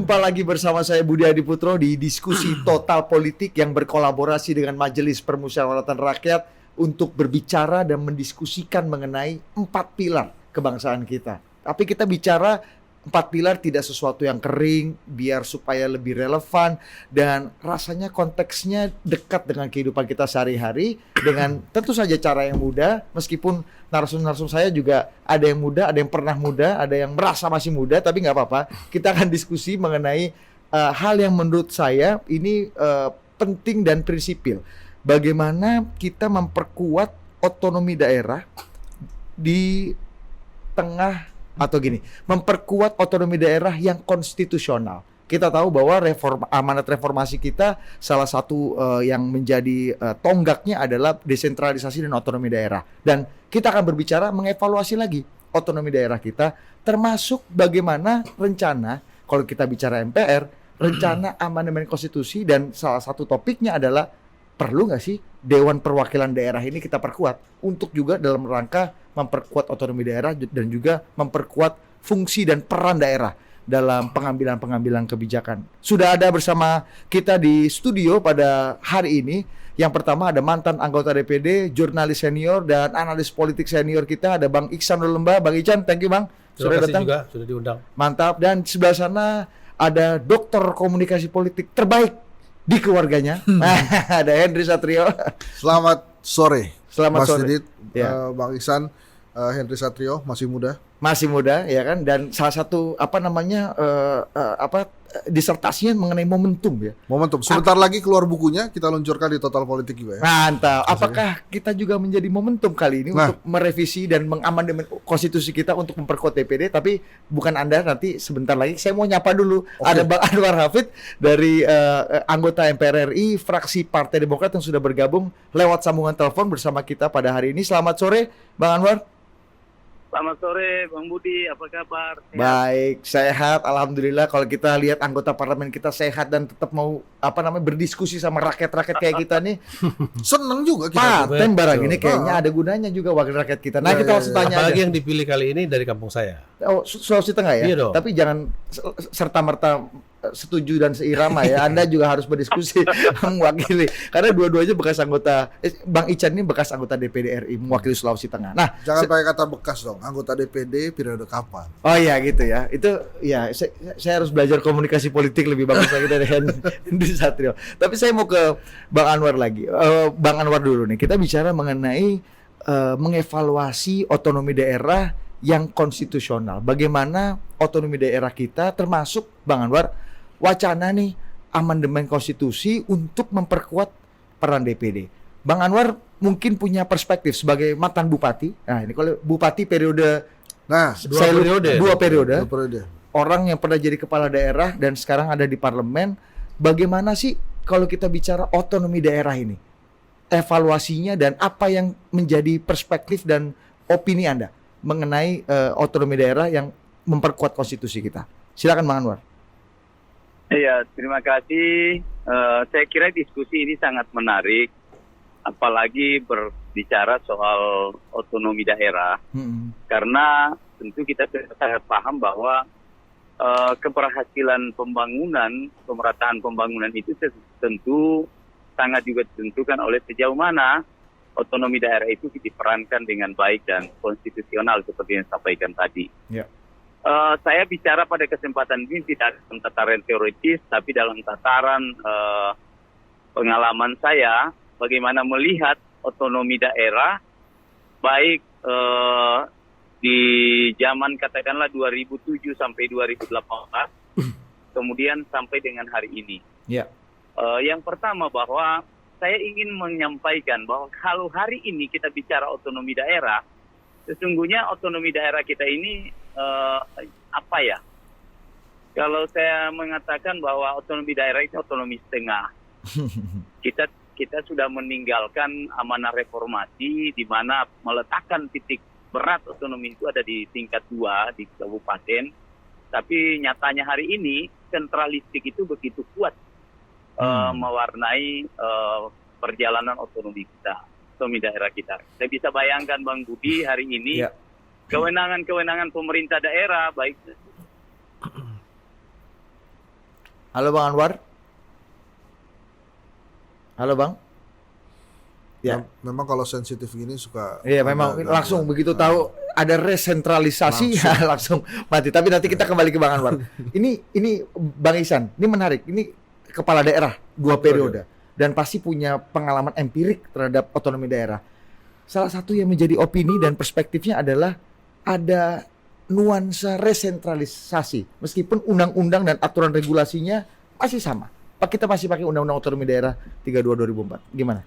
Jumpa lagi bersama saya Budi Adiputro di diskusi total politik yang berkolaborasi dengan Majelis Permusyawaratan Rakyat untuk berbicara dan mendiskusikan mengenai 4 pilar kebangsaan kita. Tapi kita bicara 4 pilar tidak sesuatu yang kering, biar supaya lebih relevan dan rasanya konteksnya dekat dengan kehidupan kita sehari-hari dengan tentu saja cara yang mudah, meskipun narasum-narasum saya juga ada yang muda, ada yang pernah muda, ada yang merasa masih muda, tapi nggak apa-apa. Kita akan diskusi mengenai hal yang menurut saya ini penting dan prinsipil. Bagaimana kita memperkuat otonomi daerah di tengah atau gini, memperkuat otonomi daerah yang konstitusional. Kita tahu bahwa amanat reformasi kita salah satu yang menjadi tonggaknya adalah desentralisasi dan otonomi daerah. Dan kita akan berbicara mengevaluasi lagi otonomi daerah kita, termasuk bagaimana rencana, kalau kita bicara MPR, rencana amandemen konstitusi, dan salah satu topiknya adalah perlu nggak sih Dewan Perwakilan Daerah ini kita perkuat untuk juga dalam rangka memperkuat otonomi daerah dan juga memperkuat fungsi dan peran daerah dalam pengambilan kebijakan. Sudah ada bersama kita di studio pada hari ini. Yang pertama ada mantan anggota DPD, jurnalis senior dan analis politik senior kita, ada Bang Iksan Lemba. Bang Iksan, thank you Bang. Sudah datang juga, sudah diundang. Mantap. Dan sebelah sana ada dokter komunikasi politik terbaik di keluarganya. Ada Henry Satrio. Selamat sore. Selamat Mas sore. Didit, Ya. Bang Iksan, Henry Satrio masih muda. Masih muda ya kan, dan salah satu disertasinya mengenai momentum ya. Momentum. Sebentar lagi keluar bukunya, kita luncurkan di Total Politik juga ya. Mantap. Apakah kita juga menjadi momentum kali ini Nah, untuk merevisi dan mengamandemen konstitusi kita untuk memperkuat DPD? Tapi bukan Anda, nanti sebentar lagi. Saya mau nyapa dulu. Ada Bang Anwar Hafid dari anggota MPR RI, fraksi Partai Demokrat yang sudah bergabung lewat sambungan telepon bersama kita pada hari ini. Selamat sore, Bang Anwar. Selamat sore Bang Budi, apa kabar? Sehat? Baik, sehat, alhamdulillah. Kalau kita lihat anggota parlemen kita sehat dan tetap mau berdiskusi sama rakyat-rakyat kayak kita nih, seneng juga kita. paten barang ini kayaknya ada gunanya juga wakil rakyat kita. Nah, kita langsung tanya Apalagi aja. yang dipilih kali ini dari kampung saya. Oh, Sulawesi Tengah ya? Iya dong. Tapi jangan serta-merta setuju dan seirama ya. Anda juga harus berdiskusi mewakili. Karena dua-duanya bekas anggota, Bang Ican ini bekas anggota DPD RI mewakili Sulawesi Tengah. Nah, Jangan pakai kata bekas dong. Anggota DPD periode kapan? oh iya gitu ya. Itu ya saya harus belajar komunikasi politik lebih bagus lagi dari Henry Satrio. Tapi saya mau ke Bang Anwar lagi. Bang Anwar dulu nih. Kita bicara mengenai mengevaluasi otonomi daerah yang konstitusional. Bagaimana otonomi daerah kita termasuk Bang Anwar wacana nih amandemen konstitusi untuk memperkuat peran DPD. Bang Anwar mungkin punya perspektif sebagai mantan bupati. Nah, ini kalau bupati periode Nah, dua periode. periode. Orang yang pernah jadi kepala daerah dan sekarang ada di parlemen, bagaimana sih kalau kita bicara otonomi daerah ini? Evaluasinya dan apa yang menjadi perspektif dan opini Anda mengenai otonomi daerah yang memperkuat konstitusi kita? Silakan Bang Anwar. Iya, terima kasih. Saya kira diskusi ini sangat menarik, apalagi berbicara soal otonomi daerah, karena tentu kita sangat paham bahwa keberhasilan pembangunan, pemerataan pembangunan itu tentu sangat juga ditentukan oleh sejauh mana otonomi daerah itu diperankan dengan baik dan konstitusional seperti yang disampaikan tadi. Ya. Saya bicara pada kesempatan ini tidak dalam tataran teoritis, tapi dalam tataran pengalaman saya, bagaimana melihat otonomi daerah, baik di zaman katakanlah 2007 sampai 2018, kemudian sampai dengan hari ini. Ya. Yang pertama bahwa saya ingin menyampaikan bahwa kalau hari ini kita bicara otonomi daerah, sesungguhnya otonomi daerah kita ini kalau saya mengatakan bahwa otonomi daerah itu otonomi setengah. Kita sudah meninggalkan amanah reformasi di mana meletakkan titik berat otonomi itu ada di tingkat 2 di kabupaten. Tapi nyatanya hari ini sentralistik itu begitu kuat mewarnai perjalanan otonomi kita, otonomi daerah kita. Saya bisa bayangkan Bang Budi hari ini kewenangan-kewenangan pemerintah daerah baik Halo Bang Anwar. Halo Bang. Ya. Memang kalau sensitif gini suka. Iya memang ada langsung gangguan. begitu tahu ada resentralisasi ya langsung mati. Tapi nanti kita kembali ke Bang Anwar. Ini Bang Ihsan, ini menarik. Ini kepala daerah 2 periode dan pasti punya pengalaman empirik terhadap otonomi daerah. Salah satu yang menjadi opini dan perspektifnya adalah ada nuansa resentralisasi meskipun undang-undang dan aturan regulasinya masih sama. Pak, kita masih pakai undang-undang otonomi daerah 32 2004. Gimana?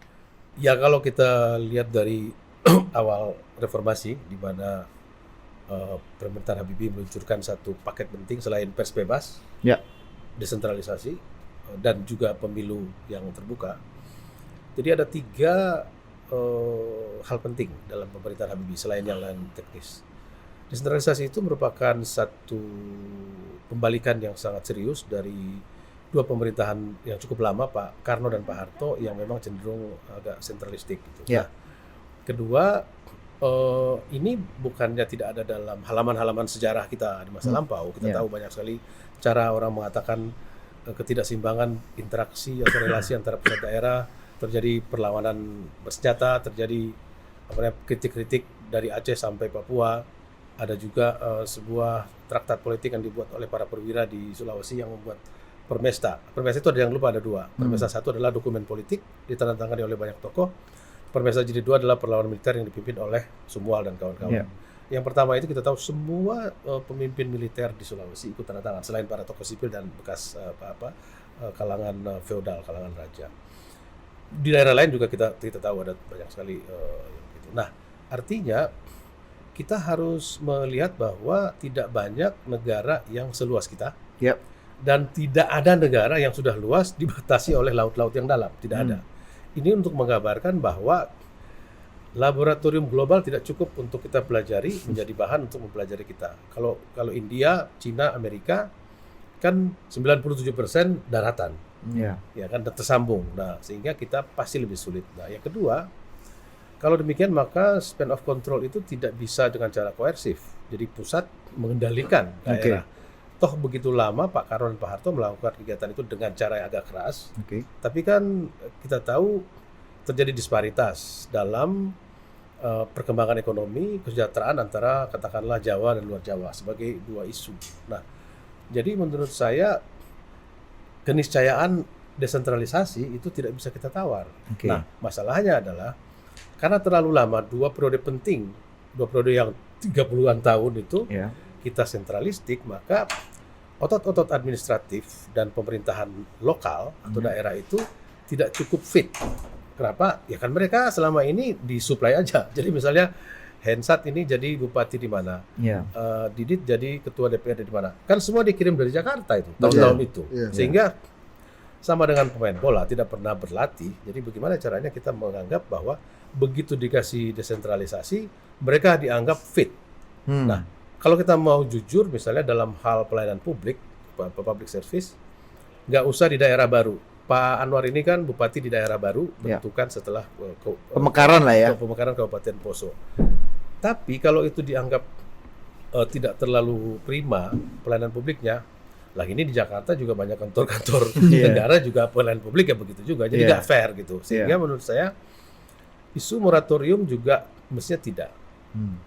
Ya kalau kita lihat dari awal reformasi di mana pemerintahan Habibie meluncurkan satu paket penting selain pers bebas, Ya. desentralisasi dan juga pemilu yang terbuka. Jadi ada 3 hal penting dalam pemerintahan Habibie selain yang lain teknis. Desentralisasi itu merupakan satu pembalikan yang sangat serius dari 2 pemerintahan yang cukup lama, Pak Karno dan Pak Harto, yang memang cenderung agak sentralistik gitu. Ya. Nah, kedua, ini bukannya tidak ada dalam halaman-halaman sejarah kita di masa lampau. Kita Ya. tahu banyak sekali cara orang mengatakan ketidakseimbangan interaksi atau relasi antara pusat daerah, terjadi perlawanan bersenjata, terjadi kritik-kritik dari Aceh sampai Papua. Ada juga sebuah traktat politik yang dibuat oleh para perwira di Sulawesi yang membuat Permesta. Permesta itu ada yang lupa, ada 2. Permesta 1 adalah dokumen politik ditandatangani oleh banyak tokoh. Permesta jilid 2 adalah perlawanan militer yang dipimpin oleh Sumual dan kawan-kawan. Ya. Yang pertama itu kita tahu semua pemimpin militer di Sulawesi ikut tanda tangan selain para tokoh sipil dan bekas kalangan feodal, kalangan raja. Di daerah lain juga kita tahu ada banyak sekali gitu. Nah, artinya kita harus melihat bahwa tidak banyak negara yang seluas kita. Ya. Dan tidak ada negara yang sudah luas dibatasi oleh laut-laut yang dalam, tidak ada. Ini untuk menggambarkan bahwa laboratorium global tidak cukup untuk kita pelajari menjadi bahan untuk mempelajari kita. Kalau India, Cina, Amerika kan 97% daratan, Ya. ya kan, dan tersambung. Nah, sehingga kita pasti lebih sulit. Nah, yang kedua, kalau demikian maka span of control itu tidak bisa dengan cara koersif. Jadi pusat mengendalikan daerah. Toh begitu lama Pak Karno dan Pak Harto melakukan kegiatan itu dengan cara yang agak keras. Oke. Tapi kan kita tahu terjadi disparitas dalam perkembangan ekonomi, kesejahteraan antara katakanlah Jawa dan luar Jawa sebagai 2 isu. Nah, jadi menurut saya keniscayaan desentralisasi itu tidak bisa kita tawar. Oke. Nah, masalahnya adalah karena terlalu lama 2 periode penting, 2 periode yang 30-an tahun itu Ya. kita sentralistik, maka otot-otot administratif dan pemerintahan lokal atau daerah itu tidak cukup fit. Kenapa? Ya kan mereka selama ini disuplai aja. Jadi misalnya Hensat ini jadi bupati di mana, Ya. Didit jadi ketua DPRD di mana. Kan semua dikirim dari Jakarta itu, Betul. tahun-tahun itu. Iya. Sehingga sama dengan pemain bola, tidak pernah berlatih. Jadi bagaimana caranya kita menganggap bahwa begitu dikasih desentralisasi, mereka dianggap fit. Nah, kalau kita mau jujur, misalnya dalam hal pelayanan publik, public service, nggak usah di daerah baru. Pak Anwar ini kan bupati di daerah baru, Ya. bentukan setelah Pemekaran lah ya. pemekaran Kabupaten Poso. Tapi kalau itu dianggap tidak terlalu prima pelayanan publiknya, lah ini di Jakarta juga banyak kantor-kantor Iya. negara juga pelayanan publik ya begitu juga. Jadi Iya. nggak fair gitu. Sehingga menurut saya isu moratorium juga mestinya tidak.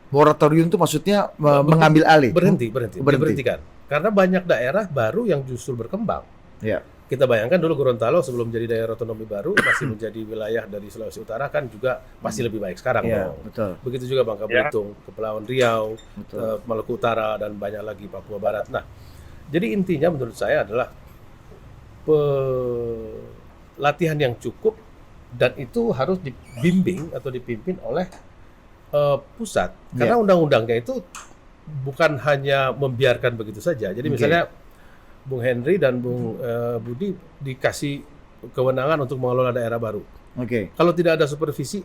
Moratorium itu maksudnya mengambil alih. Diberhentikan. Karena banyak daerah baru yang justru berkembang. Ya. Kita bayangkan dulu Gorontalo sebelum jadi daerah otonomi baru masih menjadi wilayah dari Sulawesi Utara kan juga masih lebih baik sekarang Ya, dong. betul. Begitu juga Bangka Belitung, Kepulauan Riau, Betul. Maluku Utara dan banyak lagi Papua Barat. Nah, jadi intinya menurut saya adalah latihan yang cukup dan itu harus dibimbing atau dipimpin oleh pusat. Karena undang-undangnya itu bukan hanya membiarkan begitu saja. Jadi misalnya Bung Henry dan Bung Budi dikasih kewenangan untuk mengelola daerah baru. Oke. Kalau tidak ada supervisi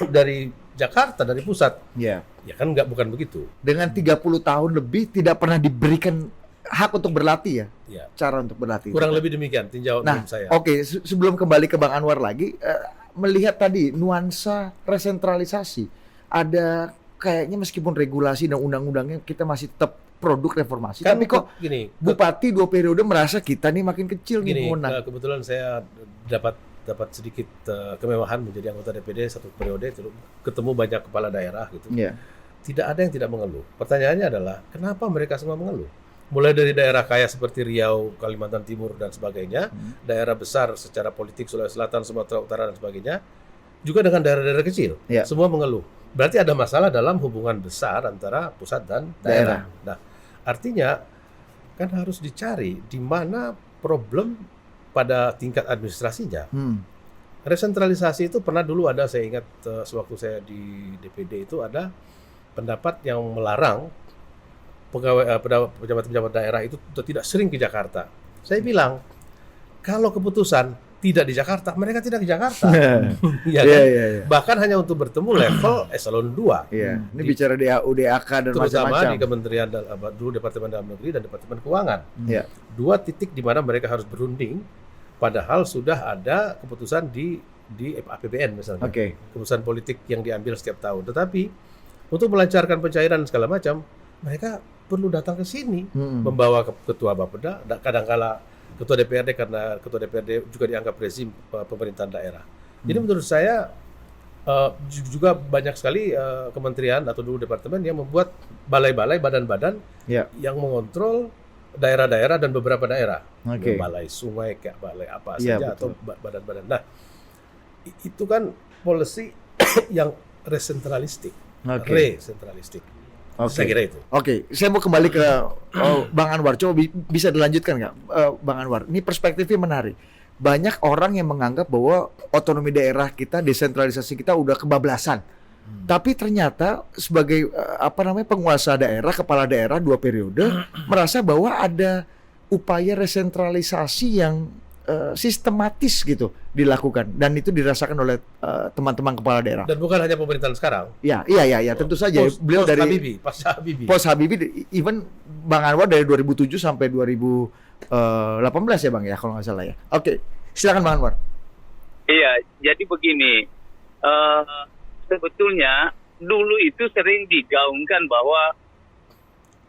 dari Jakarta, dari pusat, Ya. ya kan bukan begitu. Dengan 30 tahun lebih tidak pernah diberikan hak untuk berlatih ya. Ya. Cara untuk berlatih. Kurang lebih demikian tinjauan Nah, saya. oke, sebelum kembali ke Bang Anwar lagi, melihat tadi nuansa resentralisasi, ada kayaknya meskipun regulasi dan undang-undangnya kita masih tetap produk reformasi. Kan Tapi kok gini, bupati 2 periode merasa kita nih makin kecil nih gini, wewenang. kebetulan saya dapat sedikit kemewahan menjadi anggota DPD 1 periode, ketemu banyak kepala daerah gitu. Iya. Tidak ada yang tidak mengeluh. Pertanyaannya adalah kenapa mereka semua mengeluh? Mulai dari daerah kaya seperti Riau, Kalimantan Timur dan sebagainya, daerah besar secara politik Sulawesi Selatan, Sumatera Utara dan sebagainya, juga dengan daerah-daerah kecil, Iya. semua mengeluh. Berarti ada masalah dalam hubungan besar antara pusat dan daerah. Nah, artinya kan harus dicari di mana problem pada tingkat administrasinya. Resentralisasi itu pernah dulu ada, saya ingat sewaktu saya di DPD itu ada pendapat yang melarang pejabat-pejabat daerah itu tidak sering ke Jakarta. Saya bilang, kalau keputusan tidak di Jakarta, mereka tidak ke Jakarta. Ya kan? Iya. Bahkan hanya untuk bertemu level eselon 2. Iya. Ini bicara DAU, DAK dan Terutama macam-macam. di Kementerian dulu Departemen Dalam Negeri dan Departemen Keuangan. Iya. 2 titik di mana mereka harus berunding, padahal sudah ada keputusan di APBN misalnya. Oke. Keputusan politik yang diambil setiap tahun. Tetapi untuk melancarkan pencairan segala macam, mereka perlu datang ke sini, membawa ketua Bapeda, kadangkala ketua DPRD, karena ketua DPRD juga dianggap rezim pemerintahan daerah. Jadi menurut saya juga banyak sekali kementerian atau dulu departemen yang membuat balai-balai, badan-badan yang mengontrol daerah-daerah dan beberapa daerah. Oke. Balai sungai, kayak balai apa Iya, saja, atau betul. badan-badan. Nah, itu kan policy yang resentralistik. Oke. Resentralistik. Oke. Saya kira itu. Oke, saya mau kembali ke Bang Anwar. Coba bisa dilanjutkan nggak, Bang Anwar? Ini perspektifnya menarik. Banyak orang yang menganggap bahwa otonomi daerah kita, desentralisasi kita udah kebablasan. Tapi ternyata sebagai penguasa daerah, kepala daerah 2 periode, merasa bahwa ada upaya resentralisasi yang sistematis gitu dilakukan, dan itu dirasakan oleh teman-teman kepala daerah. Dan bukan hanya pemerintahan sekarang. Iya, tentu saja. Beliau Pos dari Habibie, pasca Habibie. Pos Habibie, even Bang Anwar dari 2007 sampai 2018 ya Bang ya, kalau nggak salah ya. Oke, silakan Bang Anwar. Iya, jadi begini, sebetulnya dulu itu sering digaungkan bahwa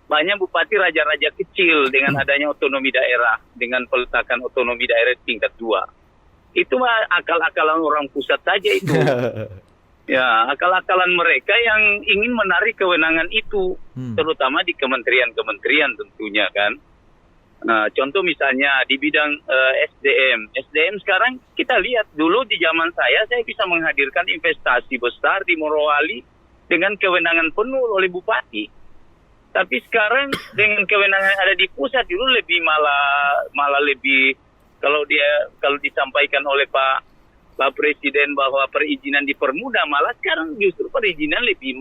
banyak bupati raja-raja kecil dengan adanya otonomi daerah, dengan peletakan otonomi daerah tingkat 2. Itu mah akal-akalan orang pusat saja itu. Ya, akal-akalan mereka yang ingin menarik kewenangan itu, terutama di kementerian-kementerian tentunya kan. Nah, contoh misalnya di bidang SDM sekarang kita lihat, dulu di zaman saya bisa menghadirkan investasi besar di Morowali dengan kewenangan penuh oleh bupati. Tapi sekarang dengan kewenangan yang ada di pusat dulu lebih malah lebih, kalau disampaikan oleh Pak Presiden bahwa perizinan dipermudah, malah sekarang justru perizinan lebih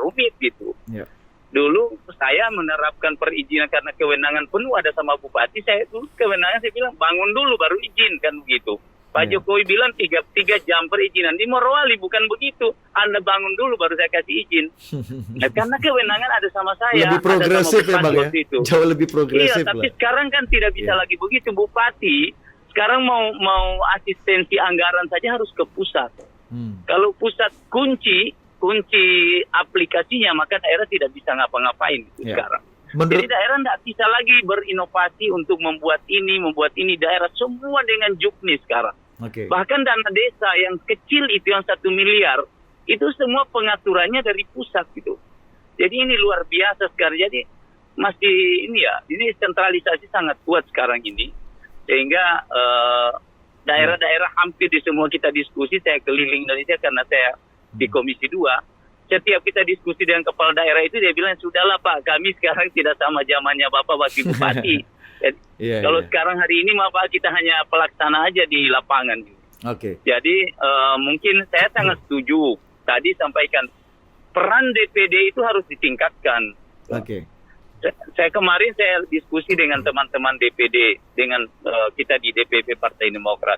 rumit gitu. Ya. Dulu saya menerapkan perizinan karena kewenangan penuh ada sama bupati, saya bilang bangun dulu baru izin kan begitu. Pak Jokowi bilang 3 jam perizinan. Di Morowali bukan begitu. Anda bangun dulu baru saya kasih izin. Nah, karena kewenangan ada sama saya. Lebih progresif ya Bang ya? itu. Jauh lebih progresif. Iya, tapi sekarang kan tidak bisa lagi begitu. Bupati sekarang mau asistensi anggaran saja harus ke pusat. Kalau pusat kunci aplikasinya, maka daerah tidak bisa ngapa-ngapain sekarang. Jadi daerah tidak bisa lagi berinovasi untuk membuat ini. Daerah semua dengan juknis sekarang. Okay. Bahkan dana desa yang kecil itu yang 1 miliar, itu semua pengaturannya dari pusat gitu. Jadi ini luar biasa sekarang. Jadi ini sentralisasi sangat kuat sekarang ini. Sehingga daerah-daerah hampir di semua kita diskusi, saya keliling Indonesia karena saya di Komisi 2. Setiap kita diskusi dengan kepala daerah itu, dia bilang, sudahlah Pak, kami sekarang tidak sama zamannya Bapak wakil bupati. Kalau sekarang hari ini Pak, kita hanya pelaksana aja di lapangan. Oke. Jadi mungkin saya sangat setuju. Tadi sampaikan, peran DPD itu harus ditingkatkan. Oke. Saya kemarin diskusi dengan teman-teman DPD, dengan kita di DPP Partai Demokrat.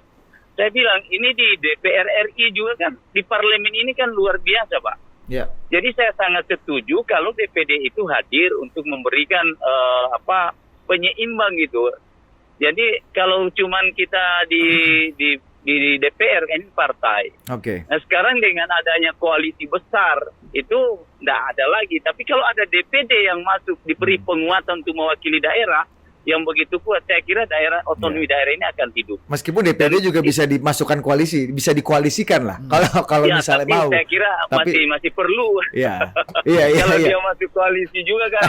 Saya bilang, ini di DPR RI juga kan, di parlemen ini kan luar biasa Pak. Ya. Jadi saya sangat setuju kalau DPD itu hadir untuk memberikan penyeimbang gitu. Jadi kalau cuman kita di DPR ini partai. Oke. Nah sekarang dengan adanya koalisi besar itu tidak ada lagi. Tapi kalau ada DPD yang masuk diberi penguatan untuk mewakili daerah yang begitu kuat, saya kira daerah otonomi daerah ini akan hidup. Meskipun DPD juga bisa dimasukkan koalisi, bisa dikoalisikan lah. Kalau Ya, misalnya tapi mau. saya kira masih perlu. Iya. Kalau Iya. dia masuk koalisi juga kan,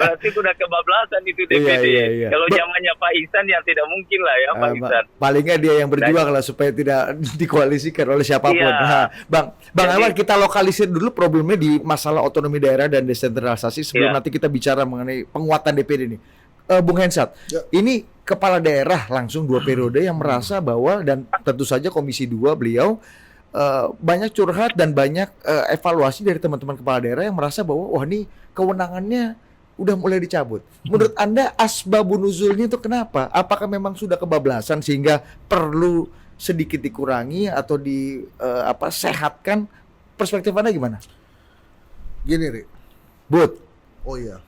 berarti sudah kebablasan itu DPD. Iya. Kalau zamannya Pak Ihsan ya tidak mungkin lah ya Pak Ihsan. Palingnya dia yang berjuang lah supaya tidak dikoalisikan oleh siapapun. Iya. Nah, Bang Jadi- Anwar, kita lokalisir dulu problemnya di masalah otonomi daerah dan desentralisasi sebelum Iya. nanti kita bicara mengenai penguatan DPD ini. Bung Hensat, Ya. ini kepala daerah langsung 2 periode yang merasa bahwa, dan tentu saja Komisi 2 beliau banyak curhat dan banyak evaluasi dari teman-teman kepala daerah yang merasa bahwa wah ini kewenangannya udah mulai dicabut. Menurut Anda asbabun nuzulnya itu kenapa? Apakah memang sudah kebablasan sehingga perlu sedikit dikurangi atau sehatkan? Perspektif Anda gimana? Gini, Rik. Bud. Oh iya.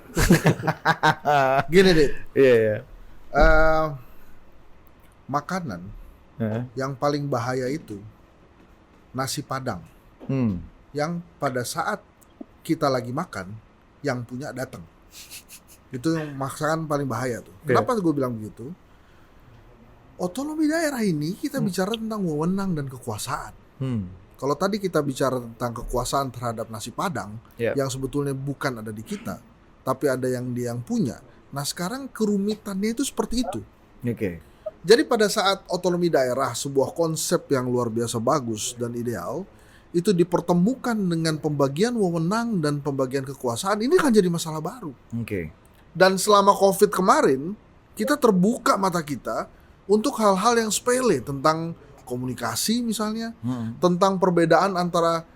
Gini, Rik. Iya. Makanan Heeh. yang paling bahaya itu nasi Padang. Yang pada saat kita lagi makan, yang punya datang. Itu yang makanan paling bahaya tuh. Iya. Kenapa gue bilang begitu? Otonomi daerah ini kita bicara tentang wewenang dan kekuasaan. Kalau tadi kita bicara tentang kekuasaan terhadap nasi Padang, Iya. yang sebetulnya bukan ada di kita, tapi ada yang dia yang punya. Nah sekarang kerumitannya itu seperti itu. Oke. Jadi pada saat otonomi daerah, sebuah konsep yang luar biasa bagus dan ideal, itu dipertemukan dengan pembagian wewenang dan pembagian kekuasaan, ini akan jadi masalah baru. Oke. Dan selama COVID kemarin, kita terbuka mata kita untuk hal-hal yang sepele tentang komunikasi misalnya, tentang perbedaan antara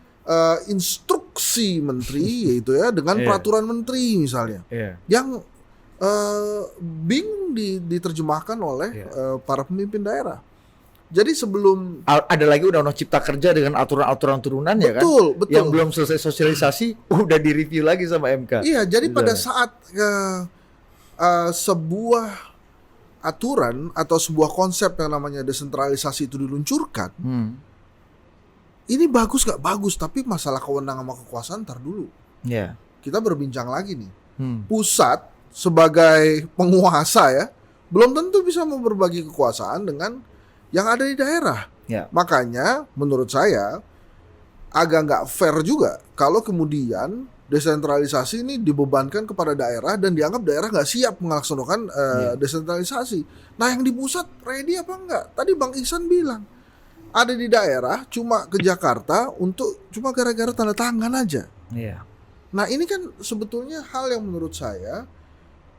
instruksi menteri yaitu ya dengan Iya. peraturan menteri misalnya, Iya. yang bingung diterjemahkan oleh Iya. para pemimpin daerah. Jadi sebelum Ada lagi Undang-Undang Cipta Kerja dengan aturan-aturan turunan ya kan? betul Yang belum selesai sosialisasi udah direview lagi sama MK. iya, jadi pada Misalnya. saat sebuah aturan atau sebuah konsep yang namanya desentralisasi itu diluncurkan, ini bagus gak bagus, tapi masalah kewenangan sama kekuasaan ntar dulu. Ya. Kita berbincang lagi nih. Pusat sebagai penguasa ya, belum tentu bisa mau berbagi kekuasaan dengan yang ada di daerah. Ya. Makanya menurut saya agak nggak fair juga kalau kemudian desentralisasi ini dibebankan kepada daerah dan dianggap daerah nggak siap melaksanakan desentralisasi. Nah yang di pusat ready apa enggak? Tadi Bang Ihsan bilang ada di daerah cuma ke Jakarta cuma gara-gara tanda tangan aja. Iya. Nah ini kan sebetulnya hal yang menurut saya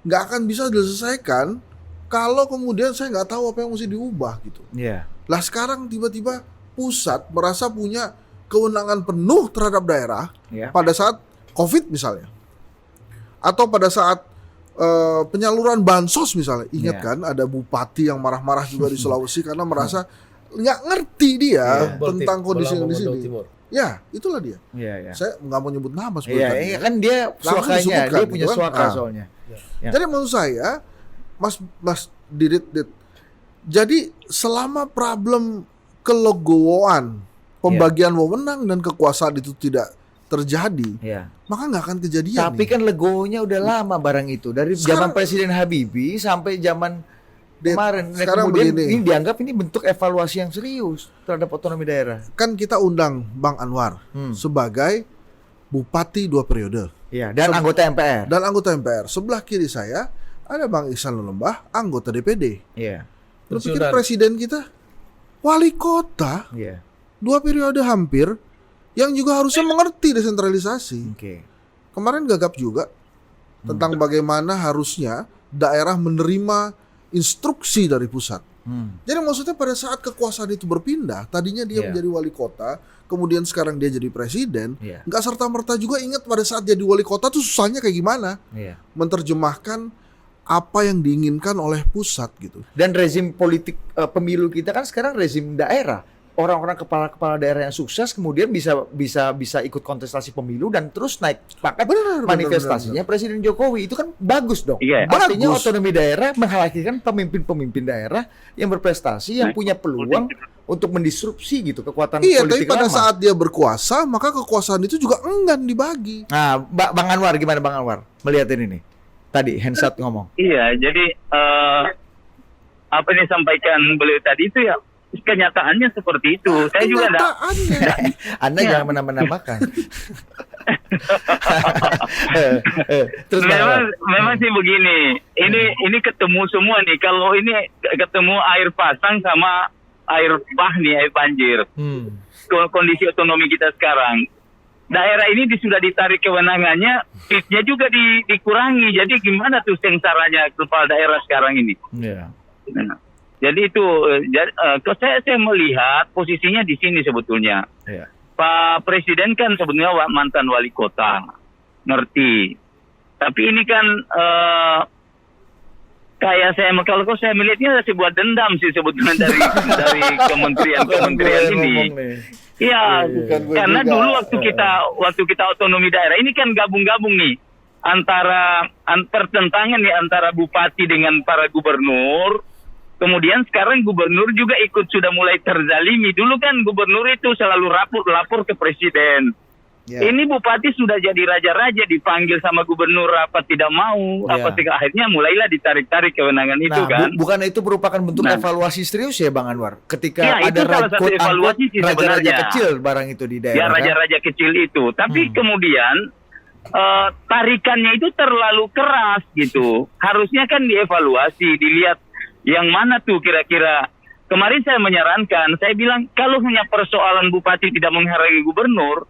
nggak akan bisa diselesaikan kalau kemudian saya nggak tahu apa yang mesti diubah gitu. Iya. Lah sekarang tiba-tiba pusat merasa punya kewenangan penuh terhadap daerah Iya. pada saat COVID misalnya, atau pada saat penyaluran bansos misalnya. Ingat kan ada bupati yang marah-marah juga di Sulawesi karena merasa nggak ngerti dia tentang kondisi di sini. Timur. Ya itulah dia. Iya. Saya nggak mau nyebut nama Iya, sebetulnya. iya kan dia Langsung suakanya, disebutkan dia punya gitu kan. suaka Ah. soalnya. Ya. Jadi menurut saya, Mas Didit, jadi selama problem kelegowoan, pembagian wewenang dan kekuasaan itu tidak terjadi, Iya. maka nggak akan kejadian. Tapi nih. kan legonya udah lama barang itu dari zaman Sekarang- Presiden Habibie sampai zaman Dit, kemarin. Nah, sekarang kemudian begini. ini dianggap ini bentuk evaluasi yang serius terhadap otonomi daerah. Kan kita undang Bang Anwar sebagai bupati 2 periode Iya, dan anggota MPR. dan anggota MPR. Sebelah kiri saya ada Bang Ihsan Lembah, anggota DPD. Iya. Lu pikir Pensiunan. presiden kita wali kota Iya. 2 periode hampir, yang juga harusnya mengerti desentralisasi. Oke. Kemarin gagap juga tentang bagaimana harusnya daerah menerima instruksi dari pusat. Jadi maksudnya pada saat kekuasaan itu berpindah, tadinya dia Iya. menjadi wali kota, kemudian sekarang dia jadi presiden, Iya. nggak serta-merta juga ingat pada saat jadi wali kota tuh susahnya kayak gimana, Iya. menerjemahkan apa yang diinginkan oleh pusat gitu. Dan rezim politik pemilu kita kan sekarang rezim daerah. Orang-orang kepala daerah yang sukses kemudian bisa ikut kontestasi pemilu dan terus naik pangkat. Benar, Manifestasinya Presiden Jokowi itu kan bagus dong. Iya. Artinya Bagus. otonomi daerah menghadirkan pemimpin-pemimpin daerah yang berprestasi, yang punya peluang untuk mendisrupsi gitu kekuatan Iya, tapi politik pada lama. saat dia berkuasa, maka kekuasaan itu juga enggan dibagi. Nah, Bang Anwar gimana Bang Anwar melihat ini nih? Tadi Hensat ngomong. Iya, jadi apa yang disampaikan beliau tadi itu ya kenyataannya seperti itu. Saya juga enggak. Kenyataannya. Anda Ya. jangan menambah-nambahkan. Terus Bang Anwar. Memang sih begini. Ini ketemu semua nih. Kalau ini ketemu air pasang sama air bah nih, air banjir. Kondisi otonomi kita sekarang. Daerah ini sudah ditarik kewenangannya, fitnya juga dikurangi. Jadi gimana tuh sengsaranya kepala daerah sekarang ini? Iya. Nah, jadi itu, saya melihat posisinya di sini sebetulnya. Iya. Pak Presiden kan sebetulnya mantan wali kota, ngerti. Tapi ini kan kayak kalau saya melihatnya sebuah dendam sih sebetulnya dari kementerian ini. Iya, Bukan gue karena juga. dulu waktu kita otonomi daerah ini kan gabung-gabung nih antara pertentangan nih antara bupati dengan para gubernur. Kemudian sekarang gubernur juga ikut sudah mulai terzalimi. Dulu kan gubernur itu selalu lapor ke presiden. Ya. Ini bupati sudah jadi raja-raja, dipanggil sama gubernur apa tidak mau, Ya. akhirnya mulailah ditarik-tarik kewenangan itu Nah, kan. bukan itu merupakan bentuk Nah. evaluasi serius ya Bang Anwar? Ketika Ya, ada itu salah satu quote-unquote evaluasi sih raja-raja sebenarnya. kecil barang itu di daerah. Ya kan? raja-raja kecil itu. Tapi kemudian tarikannya itu terlalu keras gitu. Harusnya kan dievaluasi, dilihat yang mana tuh kira-kira. Kemarin saya menyarankan, saya bilang kalau hanya persoalan bupati tidak menghargai gubernur,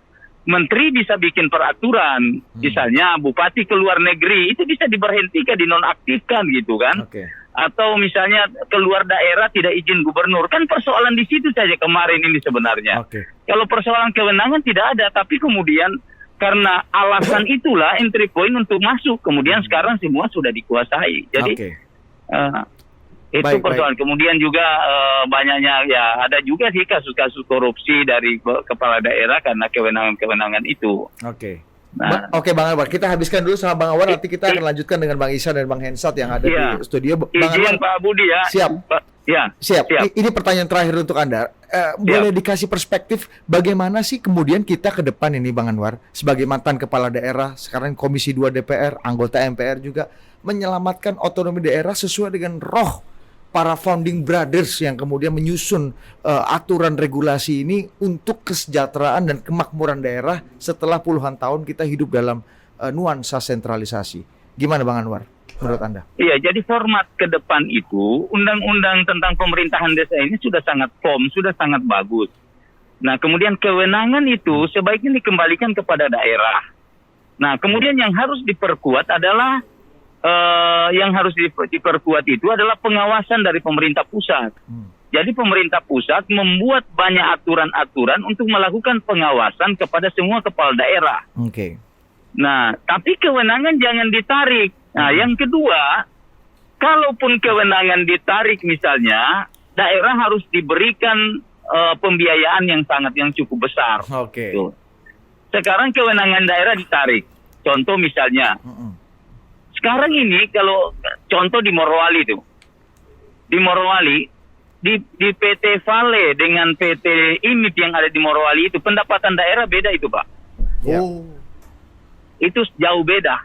menteri bisa bikin peraturan. Misalnya bupati ke luar negeri itu bisa diberhentikan, dinonaktifkan gitu kan. Oke. Atau misalnya keluar daerah tidak izin gubernur. Kan persoalan di situ saja kemarin ini sebenarnya. Oke. Kalau persoalan kewenangan tidak ada, tapi kemudian karena alasan itulah entry point untuk masuk. Kemudian sekarang semua sudah dikuasai. Jadi Oke. itu Baik, persoalan. Kemudian juga banyaknya ya ada juga sih kasus-kasus korupsi dari kepala daerah karena kewenangan-kewenangan itu. Oke. Nah, Oke Bang Anwar, kita habiskan dulu sama Bang Anwar, nanti kita akan lanjutkan dengan Bang Isan dan Bang Hensat yang ada Iya. di studio. Bang izin Anwar, Pak Budi ya. Siap. Ya. siap. Siap. Ini pertanyaan terakhir untuk Anda. Boleh dikasih perspektif bagaimana sih kemudian kita ke depan ini Bang Anwar sebagai mantan kepala daerah, sekarang Komisi 2 DPR, anggota MPR juga menyelamatkan otonomi daerah sesuai dengan roh para founding brothers yang kemudian menyusun aturan regulasi ini untuk kesejahteraan dan kemakmuran daerah setelah puluhan tahun kita hidup dalam nuansa sentralisasi. Gimana Bang Anwar menurut Anda? Iya, jadi format ke depan itu undang-undang tentang pemerintahan desa ini sudah sangat sudah sangat bagus. Nah, kemudian kewenangan itu sebaiknya dikembalikan kepada daerah. Nah, kemudian yang harus diperkuat adalah diperkuat itu adalah pengawasan dari pemerintah pusat. Jadi pemerintah pusat membuat banyak aturan-aturan untuk melakukan pengawasan kepada semua kepala daerah. Oke. Nah, tapi kewenangan jangan ditarik. Nah, yang kedua, kalaupun kewenangan ditarik misalnya, daerah harus diberikan pembiayaan yang cukup besar. Oke. Tuh. Sekarang kewenangan daerah ditarik. Contoh misalnya, sekarang ini kalau contoh di Morowali itu, di Morowali, di PT Vale dengan PT IMIP yang ada di Morowali itu pendapatan daerah beda itu Pak. Ya. Oh. Itu jauh beda.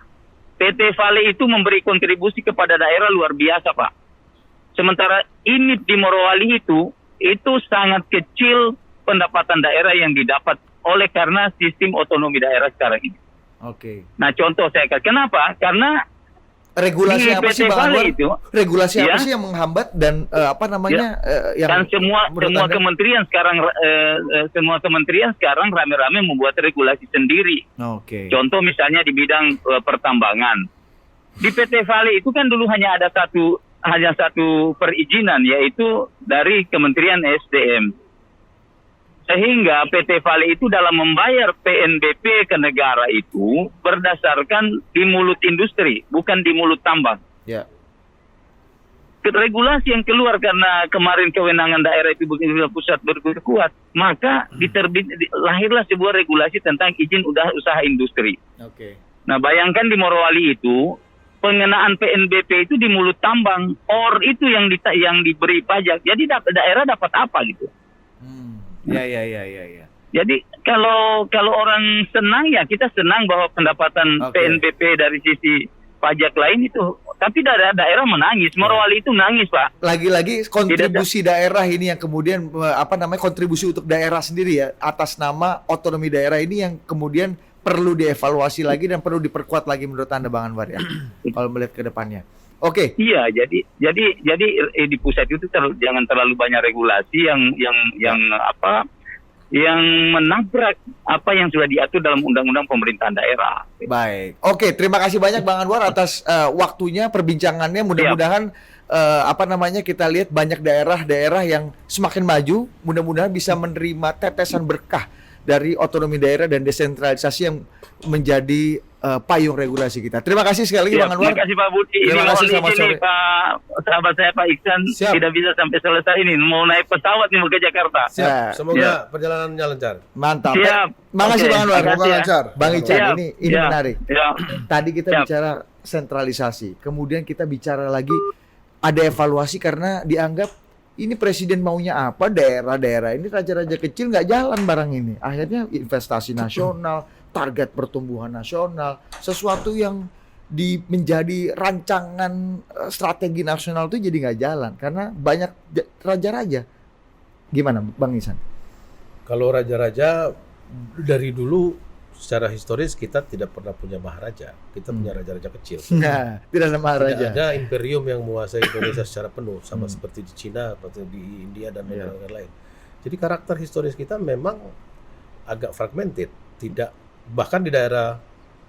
PT Vale itu memberi kontribusi kepada daerah luar biasa Pak. Sementara IMIP di Morowali itu sangat kecil pendapatan daerah yang didapat oleh karena sistem otonomi daerah sekarang ini. Oke. Nah contoh saya kenapa? Karena Regulasi di apa PT sih Bang Vale Anwar? itu, Regulasi apa ya. sih yang menghambat dan yang dan semua menurut Anda? kementerian sekarang rame-rame membuat regulasi sendiri. Oke. Contoh misalnya di bidang pertambangan. Di PT Vale itu kan dulu hanya satu perizinan yaitu dari Kementerian SDM. Sehingga PT Vale itu dalam membayar PNBP ke negara itu berdasarkan di mulut industri, bukan di mulut tambang. Ya. Regulasi yang keluar karena kemarin kewenangan daerah itu begitu pusat berkuat, maka lahirlah sebuah regulasi tentang izin usaha industri. Oke. Nah, bayangkan di Morowali itu pengenaan PNBP itu di mulut tambang, or itu yang diberi pajak. Jadi daerah dapat apa gitu? Ya. Jadi kalau orang senang ya kita senang bahwa pendapatan Oke. PNBP dari sisi pajak lain itu, tapi daerah menangis, Morowali itu nangis Pak. Lagi-lagi kontribusi daerah ini yang kemudian kontribusi untuk daerah sendiri ya atas nama otonomi daerah ini yang kemudian perlu dievaluasi lagi dan perlu diperkuat lagi menurut Anda Bang Anwar ya kalau melihat ke depannya. Oke. Iya, jadi di pusat itu jangan terlalu banyak regulasi yang menabrak apa yang sudah diatur dalam undang-undang pemerintahan daerah. Baik. Oke, terima kasih banyak Bang Anwar atas waktunya, perbincangannya. Mudah-mudahan kita lihat banyak daerah-daerah yang semakin maju, mudah-mudahan bisa menerima tetesan berkah dari otonomi daerah dan desentralisasi yang menjadi payung regulasi kita. Terima kasih sekali lagi Bang Anwar. Terima kasih Pak Budi. Terima kasih, mohon selamat izin nih sore. Pak sahabat saya Pak Iksan Siap. tidak bisa sampai selesai ini. Mau naik pesawat nih mau ke Jakarta. Siap. Ya. Semoga perjalanannya lancar. Mantap. Siap. Makasih Oke, Bang Anwar. makasih Semoga ya. lancar. Bang Ican, Siap. ini Ya. menarik. Ya. Tadi kita Siap. bicara sentralisasi, kemudian kita bicara lagi ada evaluasi karena dianggap ini presiden maunya apa, daerah-daerah ini raja-raja kecil nggak jalan barang ini. Akhirnya investasi nasional, target pertumbuhan nasional, sesuatu yang menjadi rancangan strategi nasional itu jadi nggak jalan karena banyak raja-raja. Gimana Bang Isan? Kalau raja-raja dari dulu secara historis kita tidak pernah punya maharaja, kita punya raja-raja kecil. Nah, tidak ada Tidak maharaja. ada imperium yang menguasai Indonesia secara penuh, sama seperti di Cina, seperti di India dan Iya. negara lain. Jadi karakter historis kita memang agak fragmented, tidak bahkan di daerah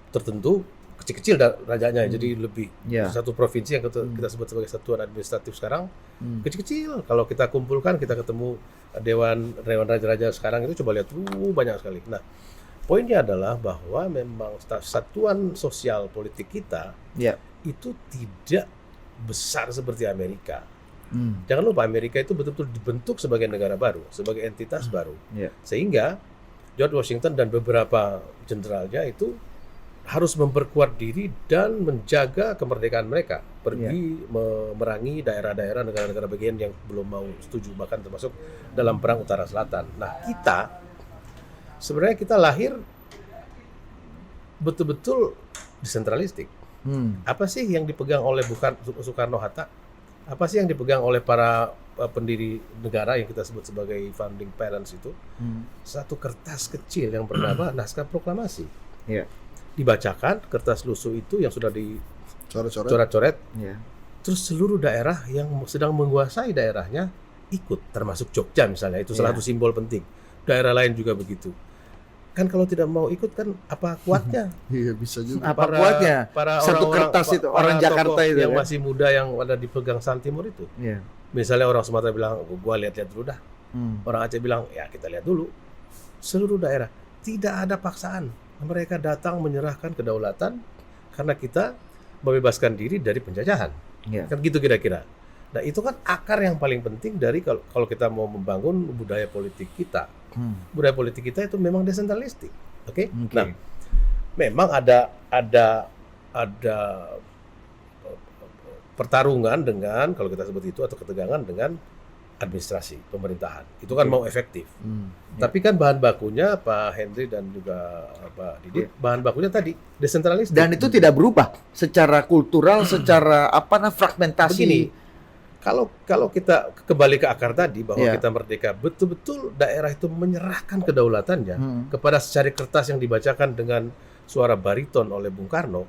tertentu kecil-kecil rajanya, jadi lebih Iya. satu provinsi yang kita sebut sebagai satuan administratif sekarang kecil-kecil. Kalau kita kumpulkan, kita ketemu dewan raja-raja sekarang itu coba lihat, banyak sekali. Nah, poinnya adalah bahwa memang satuan sosial politik kita Ya. itu tidak besar seperti Amerika. Hmm. Jangan lupa Amerika itu betul-betul dibentuk sebagai negara baru, sebagai entitas baru. Ya. Sehingga George Washington dan beberapa jenderalnya itu harus memperkuat diri dan menjaga kemerdekaan mereka. Pergi memerangi daerah-daerah negara-negara bagian yang belum mau setuju, bahkan termasuk dalam perang Utara Selatan. Nah, sebenarnya kita lahir betul-betul desentralistik. Apa sih yang dipegang oleh Soekarno-Hatta? Apa sih yang dipegang oleh para pendiri negara yang kita sebut sebagai founding parents itu? Satu kertas kecil yang bernama Naskah Proklamasi. Ya. Dibacakan kertas lusuh itu yang sudah Coret-coret. dicoret-coret, Ya. terus seluruh daerah yang sedang menguasai daerahnya ikut, termasuk Jogja misalnya, itu salah Ya. satu simbol penting. Daerah lain juga begitu. Kan kalau tidak mau ikut kan apa kuatnya? Iya bisa juga. Apa kuatnya? Para Satu orang-orang- kertas itu, para orang Jakarta tokoh itu yang kan? masih muda yang ada di pegang Sang Timur itu. Ya. Misalnya orang Sumatera bilang, gua lihat-lihat dulu dah. Orang Aceh bilang, ya kita lihat dulu. Seluruh daerah tidak ada paksaan. Mereka datang menyerahkan kedaulatan karena kita membebaskan diri dari penjajahan. Ya. Kan gitu kira-kira. Nah, itu kan akar yang paling penting dari kalau kita mau membangun budaya politik kita. Budaya politik kita itu memang desentralistik. Oke? Oke. Nah, memang ada pertarungan dengan, kalau kita sebut itu, atau ketegangan dengan administrasi pemerintahan. Itu kan mau efektif. Ya. Tapi kan bahan bakunya Pak Henry dan juga Pak Didit, bahan bakunya tadi desentralistik. Dan itu tidak berubah secara kultural, secara fragmentasi. Begini, kalau kita kembali ke akar tadi bahwa Ya. kita merdeka, betul-betul daerah itu menyerahkan kedaulatannya kepada secari kertas yang dibacakan dengan suara bariton oleh Bung Karno,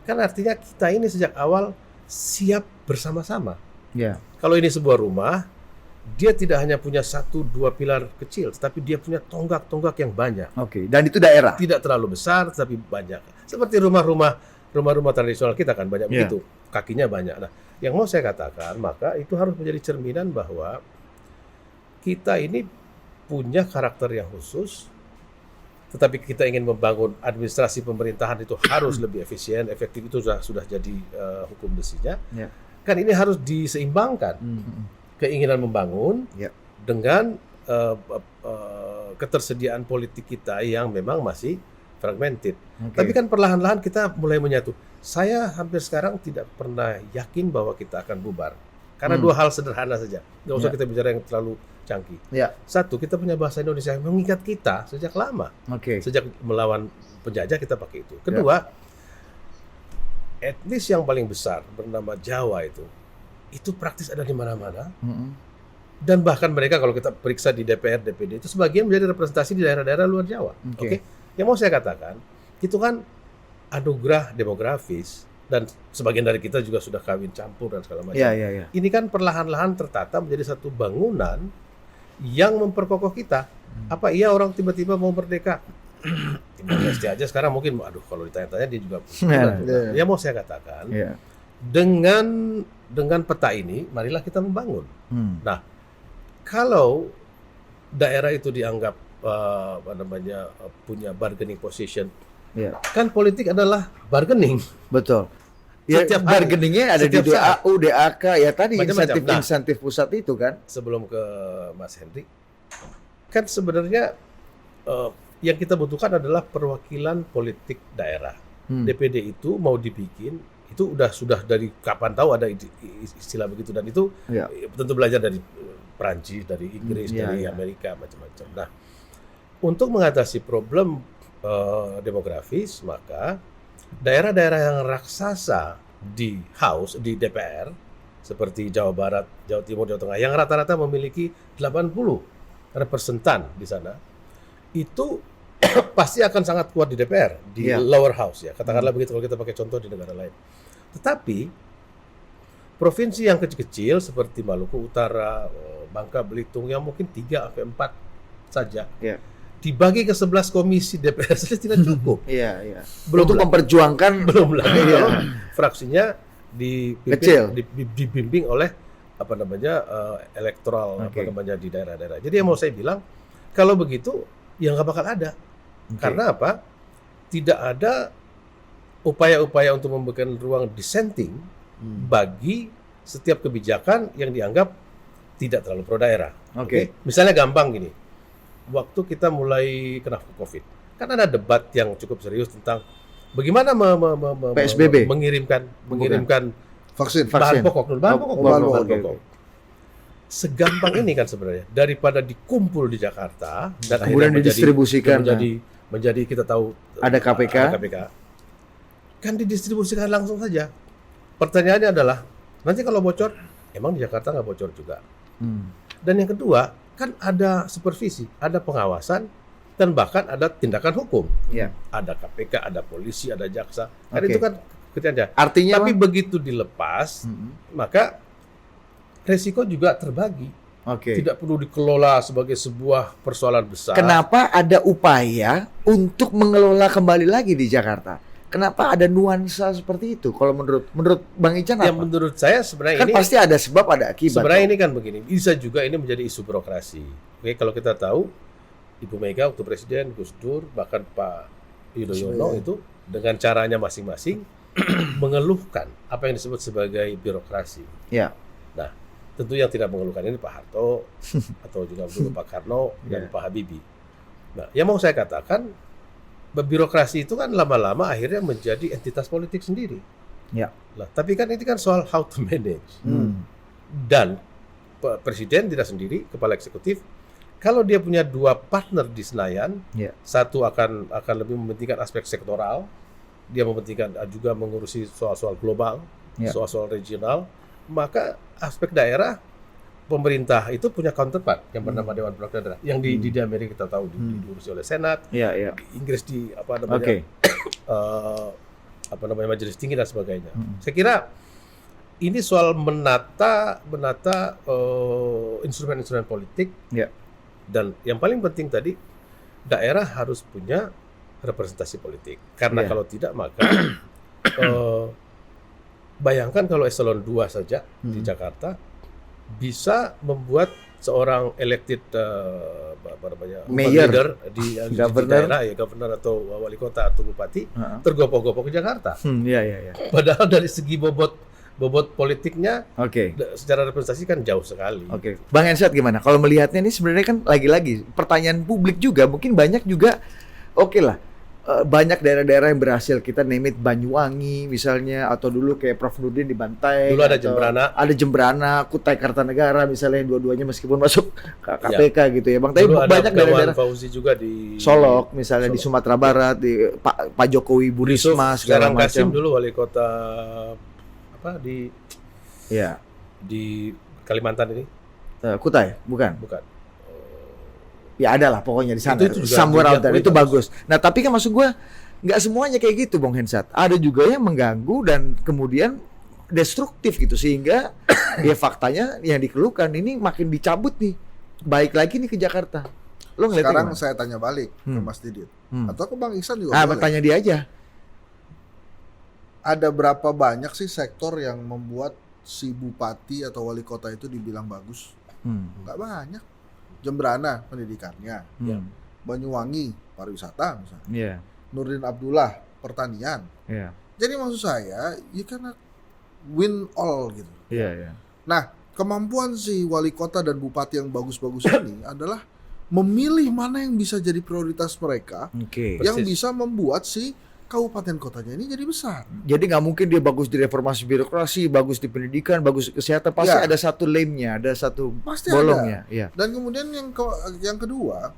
kan artinya kita ini sejak awal siap bersama-sama. Ya. Kalau ini sebuah rumah, dia tidak hanya punya 1-2 pilar kecil, tapi dia punya tonggak-tonggak yang banyak. Oke. Dan itu daerah. Tidak terlalu besar, tapi banyak. Seperti rumah-rumah tradisional kita kan banyak Ya. begitu, kakinya banyak. Nah, yang mau saya katakan, maka itu harus menjadi cerminan bahwa kita ini punya karakter yang khusus, tetapi kita ingin membangun administrasi pemerintahan itu harus lebih efisien, efektif, itu sudah jadi hukum besinya. Ya. Kan ini harus diseimbangkan keinginan membangun Ya. dengan ketersediaan politik kita yang memang masih fragmented. Oke. Tapi kan perlahan-lahan kita mulai menyatu. Saya hampir sekarang tidak pernah yakin bahwa kita akan bubar. Karena dua hal sederhana saja. Nggak usah Ya. kita bicara yang terlalu canggih. Ya, Satu, kita punya bahasa Indonesia yang mengikat kita sejak lama. oke. Sejak melawan penjajah kita pakai itu. Kedua, etnis yang paling besar bernama Jawa itu praktis ada di mana-mana. Mm-mm. Dan bahkan mereka kalau kita periksa di DPR, DPD itu sebagian menjadi representasi di daerah-daerah luar Jawa. Oke. Oke. Yang mau saya katakan, itu kan anugerah demografis dan sebagian dari kita juga sudah kawin campur dan segala macam. Ya, ya, ya. Ini kan perlahan-lahan tertata menjadi satu bangunan yang memperkokoh kita. Apa iya orang tiba-tiba mau merdeka? Timor Leste aja sekarang mungkin, aduh kalau ditanya-tanya dia juga. Ya. Ya mau saya katakan, Ya. dengan peta ini, marilah kita membangun. Hmm. Kalau daerah itu dianggap punya bargaining position, Ya. kan politik adalah bargaining. Betul. Ya, Setiap hari, bargainingnya ada di setiap saat. DAU, DAK, ya tadi Macam-macam. insentif pusat itu kan. Sebelum ke Mas Hendrik, kan sebenarnya yang kita butuhkan adalah perwakilan politik daerah. DPD itu mau dibikin, itu sudah dari kapan tahu ada istilah begitu, dan itu Ya. tentu belajar dari Perancis, dari Inggris, Ya, dari ya. Amerika, macam-macam. Nah, untuk mengatasi problem demografis, maka daerah-daerah yang raksasa di House, di DPR, seperti Jawa Barat, Jawa Timur, Jawa Tengah, yang rata-rata memiliki 80 representan di sana, itu pasti akan sangat kuat di DPR, di Ya. lower house ya, katakanlah begitu kalau kita pakai contoh di negara lain. Tetapi provinsi yang kecil-kecil seperti Maluku Utara, Bangka Belitung yang mungkin 3 sampai 4 saja, Ya. dibagi ke 11 komisi DPR saja tidak cukup. Iya, iya. Belum Untuk lagi. memperjuangkan Belum lagi Iya. kalau fraksinya Kecil. dibimbing oleh elektoral Oke. di daerah-daerah. Jadi yang mau saya bilang, kalau begitu ya nggak bakal ada. Oke. Karena apa? Tidak ada upaya-upaya untuk memberikan ruang dissenting bagi setiap kebijakan yang dianggap tidak terlalu pro daerah. Oke. Misalnya gampang gini, waktu kita mulai kena COVID, kan ada debat yang cukup serius tentang bagaimana PSBB. mengirimkan Vaksin. bahan pokok, bahan Oh, pokok, bahan bahan pokok, pokok. oke. Segampang ini kan sebenarnya, daripada dikumpul di Jakarta dan Kemudian akhirnya didistribusikan. menjadi kita tahu Ada KPK. kan didistribusikan langsung saja. Pertanyaannya adalah, nanti kalau bocor, emang di Jakarta nggak bocor juga? Dan yang kedua, kan ada supervisi, ada pengawasan, dan bahkan ada tindakan hukum. Iya. Ada KPK, ada polisi, ada jaksa. Kan Oke. itu kan kerjanya. Artinya Tapi Bang? begitu dilepas, maka resiko juga terbagi. Oke. Tidak perlu dikelola sebagai sebuah persoalan besar. Kenapa ada upaya untuk mengelola kembali lagi di Jakarta? Kenapa ada nuansa seperti itu? Kalau menurut Bang Ican Yang apa? menurut saya sebenarnya Kan ini pasti ada sebab, ada akibat. sebenarnya ini kan begini, bisa juga ini menjadi isu birokrasi. Oke, kalau kita tahu Ibu Mega waktu presiden, Gus Dur, bahkan Pak Yudhoyono itu dengan caranya masing-masing mengeluhkan apa yang disebut sebagai birokrasi. Ya. Nah, tentu yang tidak mengeluhkan ini Pak Harto atau juga dulu Pak Karno dan Ya. Pak Habibie. Nah, yang mau saya katakan, birokrasi itu kan lama-lama akhirnya menjadi entitas politik sendiri. Ya. Lah, tapi kan ini kan soal how to manage. Dan presiden tidak sendiri, kepala eksekutif, kalau dia punya dua partner di Senayan, Ya. satu akan lebih mementingkan aspek sektoral, dia mementingkan juga mengurusi soal-soal global, Ya. soal-soal regional, maka aspek daerah pemerintah itu punya counterpart yang bernama Dewan Perwakilan Daerah, yang di Amerika kita tahu diurusi oleh Senat, Ya, ya. di Inggris di Oke. Majelis Tinggi dan sebagainya. Saya kira ini soal menata instrumen-instrumen politik. Ya. Dan yang paling penting tadi, daerah harus punya representasi politik. Karena Ya. kalau tidak maka bayangkan kalau eselon 2 saja di Jakarta bisa membuat seorang elected Mayor. leader di Governor. daerah, ya governor atau wali kota atau bupati Heeh. tergopoh-gopoh ke Jakarta. Ya, ya, ya. Padahal dari segi bobot politiknya Oke. secara representasi kan jauh sekali. Oke, Bang Ensat gimana? Kalau melihatnya ini sebenarnya kan lagi-lagi pertanyaan publik juga, mungkin banyak juga. Oke lah, banyak daerah-daerah yang berhasil, kita name it Banyuwangi misalnya, atau dulu kayak Prof Nurdin di Bantaeng, Dulu ada atau Jemberana. ada Jemberana, Kutai Kartanegara misalnya, dua-duanya meskipun masuk ke KPK gitu ya Bang, tapi Dulu ada banyak daerah-daerah Fauzi juga di Solok misalnya, di Solok. Sumatera Barat, di Pak Jokowi Bu Yusuf Risma segala sekarang Kasim macam. dulu wali kota apa Ya, di Kalimantan ini, Kutai bukan? bukan. Ya ada lah pokoknya di sana, Itu juga somewhere out there, diakui itu bagus. Nah tapi kan maksud gue nggak semuanya kayak gitu Bang Hensat. Ada juga yang mengganggu dan kemudian destruktif gitu, sehingga ya faktanya yang dikeluhkan ini makin dicabut nih. Baik lagi nih ke Jakarta. Lo ngeliatnya Sekarang gimana? saya tanya balik ke Hmm. Mas Didit Hmm. atau ke Bang Ihsan juga Ah, boleh. bertanya dia aja. Ada berapa banyak sih sektor yang membuat si bupati atau wali kota itu dibilang bagus? Nggak banyak. Jemberana pendidikannya, Banyuwangi pariwisata misalnya, Iya, Nurdin Abdullah pertanian. iya, Jadi maksud saya, you cannot win all gitu. iya. Nah, kemampuan si wali kota dan bupati yang bagus-bagus ini adalah memilih mana yang bisa jadi prioritas mereka, Oke. yang Persis. bisa membuat si kabupaten kotanya ini jadi besar. Jadi nggak mungkin dia bagus di reformasi birokrasi, bagus di pendidikan, bagus di kesehatan. Pasti Ya. ada satu lane-nya, ada satu Pasti bolongnya. Iya. Dan kemudian yang kedua,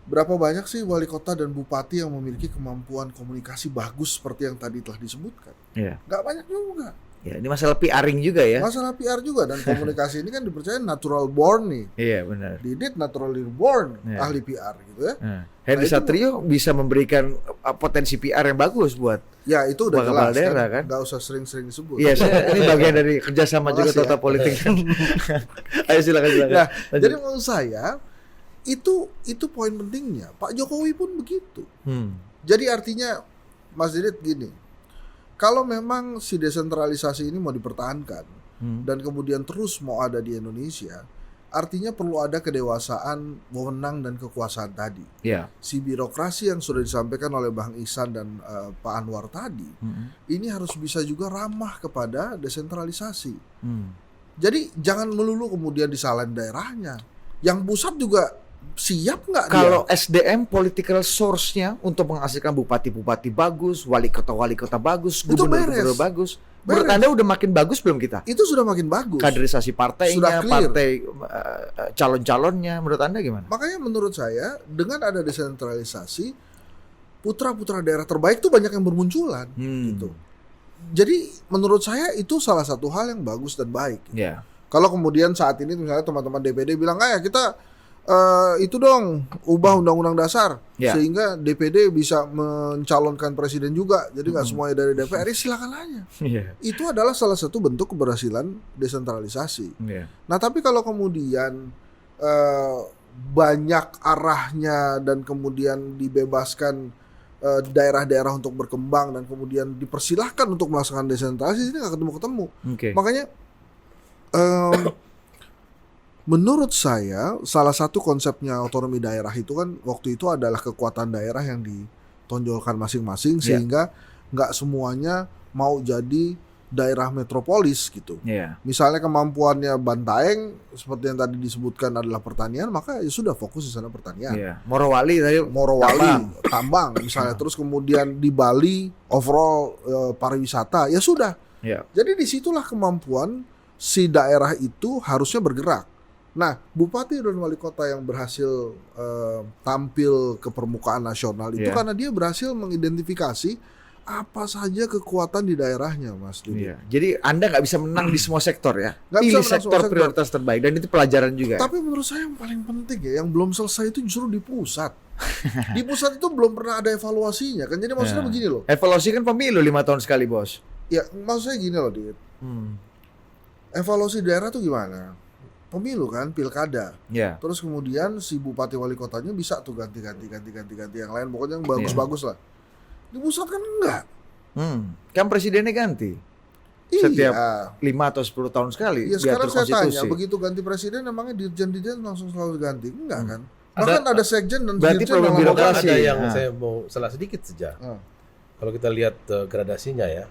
berapa banyak sih wali kota dan bupati yang memiliki kemampuan komunikasi bagus seperti yang tadi telah disebutkan? Iya. Nggak banyak juga. Ya, ini masalah PR-ing juga ya. Masalah PR juga, dan komunikasi ini kan dipercaya natural born nih. Iya, benar. Didit naturally born Iya. ahli PR gitu ya. Nah, Hendy itu- Satrio bisa memberikan potensi PR yang bagus buat. Ya itu udah Bakal jelas daerah, kan? Nggak usah sering-sering disebut. Iya, ini bagian dari kerjasama juga Makasih total ya. politik. Ayo silakan. Nah, Lanjut. jadi menurut saya itu poin pentingnya. Pak Jokowi pun begitu. Jadi artinya Mas Didit gini, kalau memang si desentralisasi ini mau dipertahankan dan kemudian terus mau ada di Indonesia, artinya perlu ada kedewasaan, wewenang dan kekuasaan tadi. Ya. Si birokrasi yang sudah disampaikan oleh Bang Ihsan dan Pak Anwar tadi, ini harus bisa juga ramah kepada desentralisasi. Jadi jangan melulu kemudian disalahin daerahnya. Yang pusat juga siap nggak dia? Kalau SDM political source-nya untuk menghasilkan bupati-bupati bagus, wali kota bagus, Itu gubernur-gubernur beres. bagus. Menurut Beres. Anda udah makin bagus belum kita? Itu sudah makin bagus. Kaderisasi partainya, Sudah clear. partai calon-calonnya, menurut Anda gimana? Makanya menurut saya dengan ada desentralisasi, putra-putra daerah terbaik tuh banyak yang bermunculan gitu. Jadi menurut saya itu salah satu hal yang bagus dan baik. Ya. Kalau kemudian saat ini misalnya teman-teman DPD bilang, kita itu dong ubah undang-undang dasar Ya. sehingga DPD bisa mencalonkan presiden juga, jadi nggak semuanya dari DPR, ya silakan aja. Iya. Itu adalah salah satu bentuk keberhasilan desentralisasi. Iya. Nah tapi kalau kemudian banyak arahnya dan kemudian dibebaskan daerah-daerah untuk berkembang dan kemudian dipersilahkan untuk melaksanakan desentralisasi, ini nggak ketemu-ketemu. Oke. Makanya menurut saya salah satu konsepnya otonomi daerah itu kan waktu itu adalah kekuatan daerah yang ditonjolkan masing-masing, Ya. sehingga nggak semuanya mau jadi daerah metropolis gitu. Iya. Misalnya kemampuannya Bantaeng seperti yang tadi disebutkan adalah pertanian, maka ya sudah fokus di sana pertanian. Iya. Morowali tadi Morowali, tambang misalnya, terus kemudian di Bali overall pariwisata, ya sudah. Iya. Jadi disitulah kemampuan si daerah itu harusnya bergerak. Nah, bupati dan wali kota yang berhasil tampil ke permukaan nasional itu Iya. karena dia berhasil mengidentifikasi apa saja kekuatan di daerahnya, Mas Didi. Iya. Jadi Anda nggak bisa menang di semua sektor ya. Nggak bisa Pilih menang sektor semua sektor. prioritas terbaik, dan itu pelajaran juga. Tapi menurut saya yang paling penting ya, yang belum selesai itu justru di pusat. Di pusat itu belum pernah ada evaluasinya kan. Jadi maksudnya Ya. begini loh. Evaluasi kan pemilu 5 tahun sekali, Bos. Ya, maksud saya gini loh, Dit. Evaluasi daerah tuh gimana? Pemilu kan, pilkada. Ya. Terus kemudian si bupati wali kotanya bisa tuh ganti yang lain, pokoknya yang bagus-bagus lah. Di pusat kan enggak. Kan presidennya ganti setiap 5 atau 10 tahun sekali. Iya, sekarang diatur saya tanya, konstitusi. begitu ganti presiden emangnya dirjen-dirjen langsung selalu ganti? Enggak kan? Ada- Bahkan ada sekjen dan Berarti dirjen problem yang lama birokrasi. Ada yang Nah. saya mau salah sedikit saja. Ah. Kalau kita lihat gradasinya ya,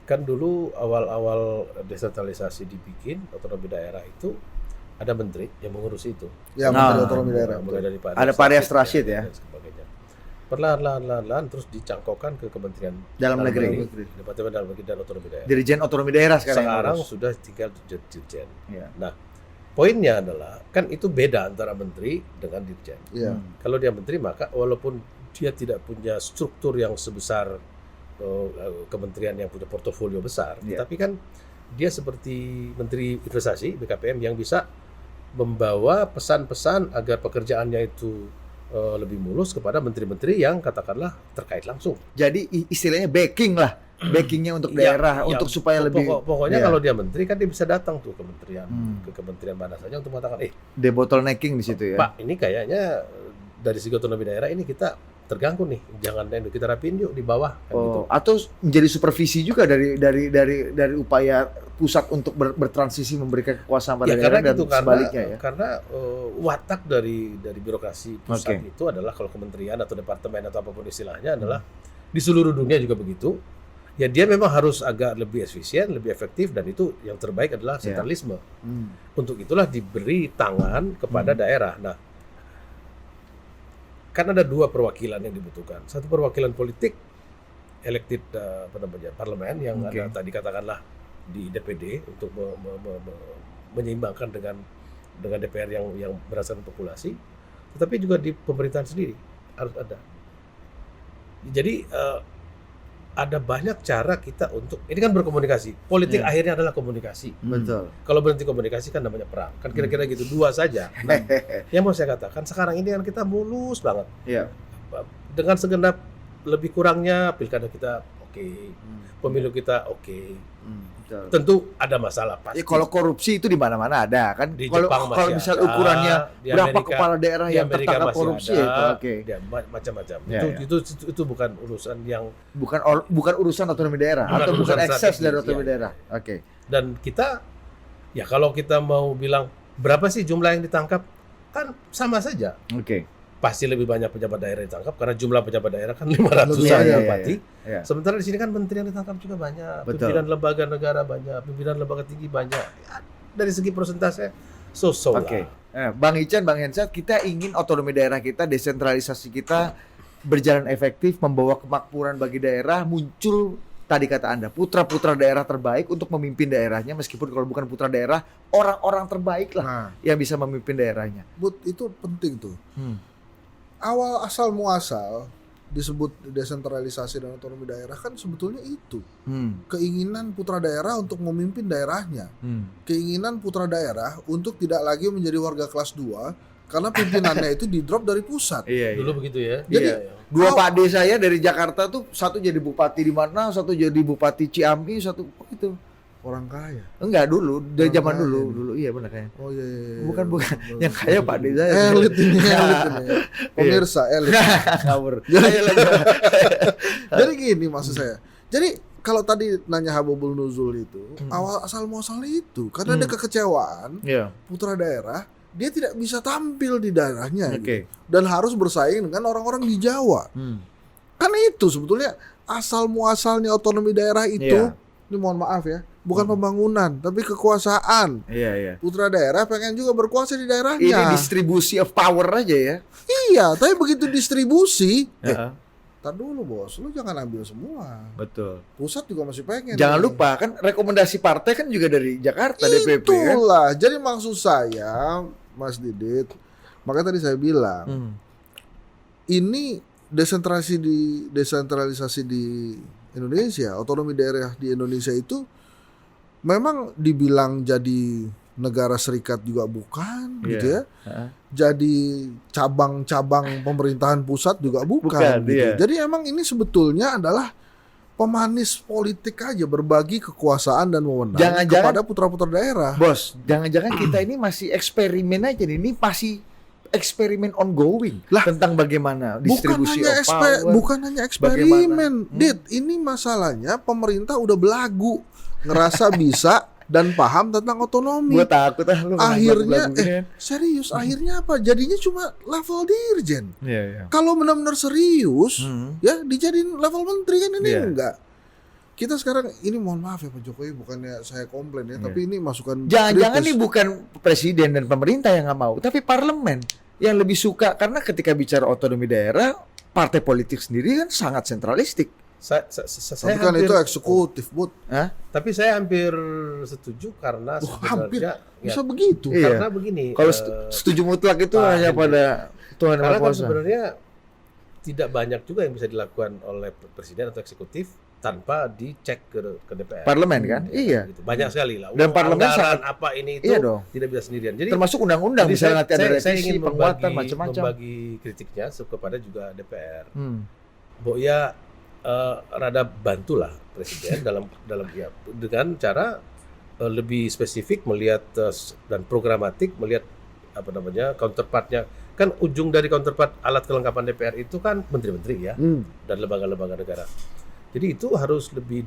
kan dulu awal-awal desentralisasi dibikin otonomi daerah itu ada menteri yang mengurus itu. Ya, Nah. menteri otonomi daerah. Mulai dari Pak Ada Arias Pak Arias Rashid Rashid ya. dan sebagainya. perlahan-lahan terus dicangkokkan ke Kementerian Dalam negeri. Departemen Dalam Negeri dan Otonomi Daerah. Dirjen otonomi daerah sekarang. Sekarang yang sudah tinggal dirjen. Ya. Nah, poinnya adalah kan itu beda antara menteri dengan dirjen. Iya. Kalau dia menteri maka walaupun dia tidak punya struktur yang sebesar kementerian yang punya portofolio besar, Iya. tapi kan dia seperti Menteri Investasi BKPM yang bisa membawa pesan-pesan agar pekerjaannya itu lebih mulus kepada menteri-menteri yang katakanlah terkait langsung. Jadi istilahnya backing lah, backingnya untuk daerah, Ya, untuk supaya lebih. Pokoknya ya, kalau dia menteri kan dia bisa datang tuh kementerian Hmm. ke kementerian mana saja untuk mengatakan, debottlenecking di situ ya. Pak, ini kayaknya dari segi otonomi daerah ini kita terganggu nih, jangan kita rapiin yuk di bawah. Kan gitu. Atau menjadi supervisi juga dari upaya pusat untuk bertransisi memberikan kekuasaan pada Ya daerah karena dan itu sebaliknya ya. karena watak dari birokrasi pusat Oke. itu adalah kalau kementerian atau departemen atau apapun istilahnya adalah di seluruh dunia juga begitu. Ya dia memang harus agak lebih efisien, lebih efektif dan itu yang terbaik adalah sentralisme. Hmm. Untuk itulah diberi tangan kepada daerah. Nah, kan ada dua perwakilan yang dibutuhkan. Satu perwakilan politik elected parlemen yang Oke. ada tadi katakanlah di DPD untuk menyeimbangkan dengan DPR yang berdasarkan populasi, tetapi juga di pemerintahan sendiri harus ada. Jadi ada banyak cara kita untuk ini kan berkomunikasi. Politik Ya. akhirnya adalah komunikasi. Betul. Kalau berhenti komunikasi kan namanya perang. Kan kira-kira gitu, dua saja. Nah, yang mau saya katakan sekarang ini kan kita mulus banget. Iya. Dengan segenap lebih kurangnya pilkada kita oke, pemilu kita oke. Betul. Tentu ada masalah pasti. Ya, kalau korupsi itu di mana-mana ada kan. Di Kalau Jepang masih kalau misal ada, ukurannya di berapa Amerika- kepala daerah di yang Amerika tertangkap masih korupsi ada, itu oke. ya, macam-macam. Ya, Itu bukan urusan yang Bukan urusan otonomi daerah Bukan atau bukan urusan ekses strategis, dari otonomi ya. daerah. Oke. dan kita ya kalau kita mau bilang berapa sih jumlah yang ditangkap kan sama saja. Oke. Pasti lebih banyak pejabat daerah ditangkap karena jumlah pejabat daerah kan 500-an Iya, iya, bupati. iya. Sementara di sini kan menteri yang ditangkap juga banyak, Betul. pimpinan lembaga negara banyak, pimpinan lembaga tinggi banyak. Ya, dari segi persentase so-so Oke. lah. Bang Ican, Bang Hensat, kita ingin otonomi daerah kita, desentralisasi kita berjalan efektif, membawa kemakmuran bagi daerah, muncul tadi kata Anda, putra-putra daerah terbaik untuk memimpin daerahnya, meskipun kalau bukan putra daerah, orang-orang terbaik lah Nah, yang bisa memimpin daerahnya. itu penting tuh. Awal asal muasal disebut desentralisasi dan otonomi daerah kan sebetulnya itu keinginan putra daerah untuk memimpin daerahnya, keinginan putra daerah untuk tidak lagi menjadi warga kelas 2 karena pimpinannya itu di drop dari pusat. Iya, Dulu begitu ya. Jadi, Iya. Dua Pak D saya dari Jakarta tuh, satu jadi bupati di mana, satu jadi bupati Ciamis, satu itu. Orang kaya. Enggak dulu, dari Orang zaman kaya dulu, ini. dulu iya benar kayaknya. Oh iya. Bukan. Yang kaya Pak D saya. Elit ini, elit ini. Pemirsa elit. Ngawur. Jadi- Ayo lanjut. Jadi gini maksud saya. Jadi kalau tadi nanya Habibul Nuzul itu, awal asal muasalnya itu karena ada kekecewaan Iya. putra daerah, dia tidak bisa tampil di daerahnya Oke. gitu. Dan harus bersaing dengan orang-orang di Jawa. Kan itu sebetulnya asal muasalnya otonomi daerah itu. Iya. Ini mohon maaf ya, bukan pembangunan tapi kekuasaan. Iya. Putra daerah pengen juga berkuasa di Ini daerahnya. distribusi of power aja ya. Iya, tapi begitu distribusi, Heeh. tar dulu bos, lu jangan ambil semua. Betul. Pusat juga masih pengen. Jangan nih. lupa kan rekomendasi partai kan juga dari Jakarta DPP kan. Itulah. Jadi maksud saya, Mas Didit, makanya tadi saya bilang, ini desentralisasi di Indonesia, otonomi daerah di Indonesia itu memang dibilang jadi negara serikat juga bukan, Iya. gitu ya. Heeh. Jadi cabang-cabang pemerintahan pusat juga bukan, Bukan, gitu. iya. Jadi emang ini sebetulnya adalah pemanis politik aja, berbagi kekuasaan dan wewenang Jangan-jangan- kepada putra-putra daerah. Bos, jangan-jangan kita ini masih eksperimen aja nih. Ini masih eksperimen ongoing Lah, tentang bagaimana distribusi of power. bukan hanya eksperimen, Bagaimana? Dit. Ini masalahnya pemerintah udah belagu, ngerasa bisa dan paham tentang otonomi. Gue takut lu Akhirnya, ngelaku-ngelaku ginian. serius, akhirnya apa? Jadinya cuma level dirjen. Iya. Kalau benar-benar serius, Hmm. ya dijadiin level menteri kan ini Iya. enggak. Kita sekarang ini mohon maaf ya Pak Jokowi, bukannya saya komplain ya, tapi ini masukan Jangan-jangan kritis. nih bukan presiden dan pemerintah yang nggak mau, tapi parlemen yang lebih suka karena ketika bicara otonomi daerah, partai politik sendiri kan sangat sentralistik. Saya Tapi kan hampir, itu eksekutif, Bud. Hah? tapi saya hampir setuju karena Hampir. sebenarnya Bisa begitu. Iya. karena begini. Kalau setuju mutlak itu Pak hanya Henry. pada Tuhan Karena Yang Maha kan Kuasa. sebenarnya tidak banyak juga yang bisa dilakukan oleh presiden atau eksekutif tanpa dicek ke DPR. Parlemen kan? Iya. Gitu. Banyak sekali lah. Dan parlemen Anggaran sangat- apa ini itu Iya dong. tidak bisa sendirian. Jadi Termasuk undang-undang jadi misalnya nanti ada saya revisi, ingin penguatan macam-macam. membagi kritiknya kepada juga DPR. Hmm. Bahwa ya rada bantulah presiden dalam ya dengan cara lebih spesifik melihat dan programatik melihat apa namanya counterpartnya. Kan ujung dari counterpart alat kelengkapan DPR itu kan menteri-menteri ya dan lembaga-lembaga negara. Jadi itu harus lebih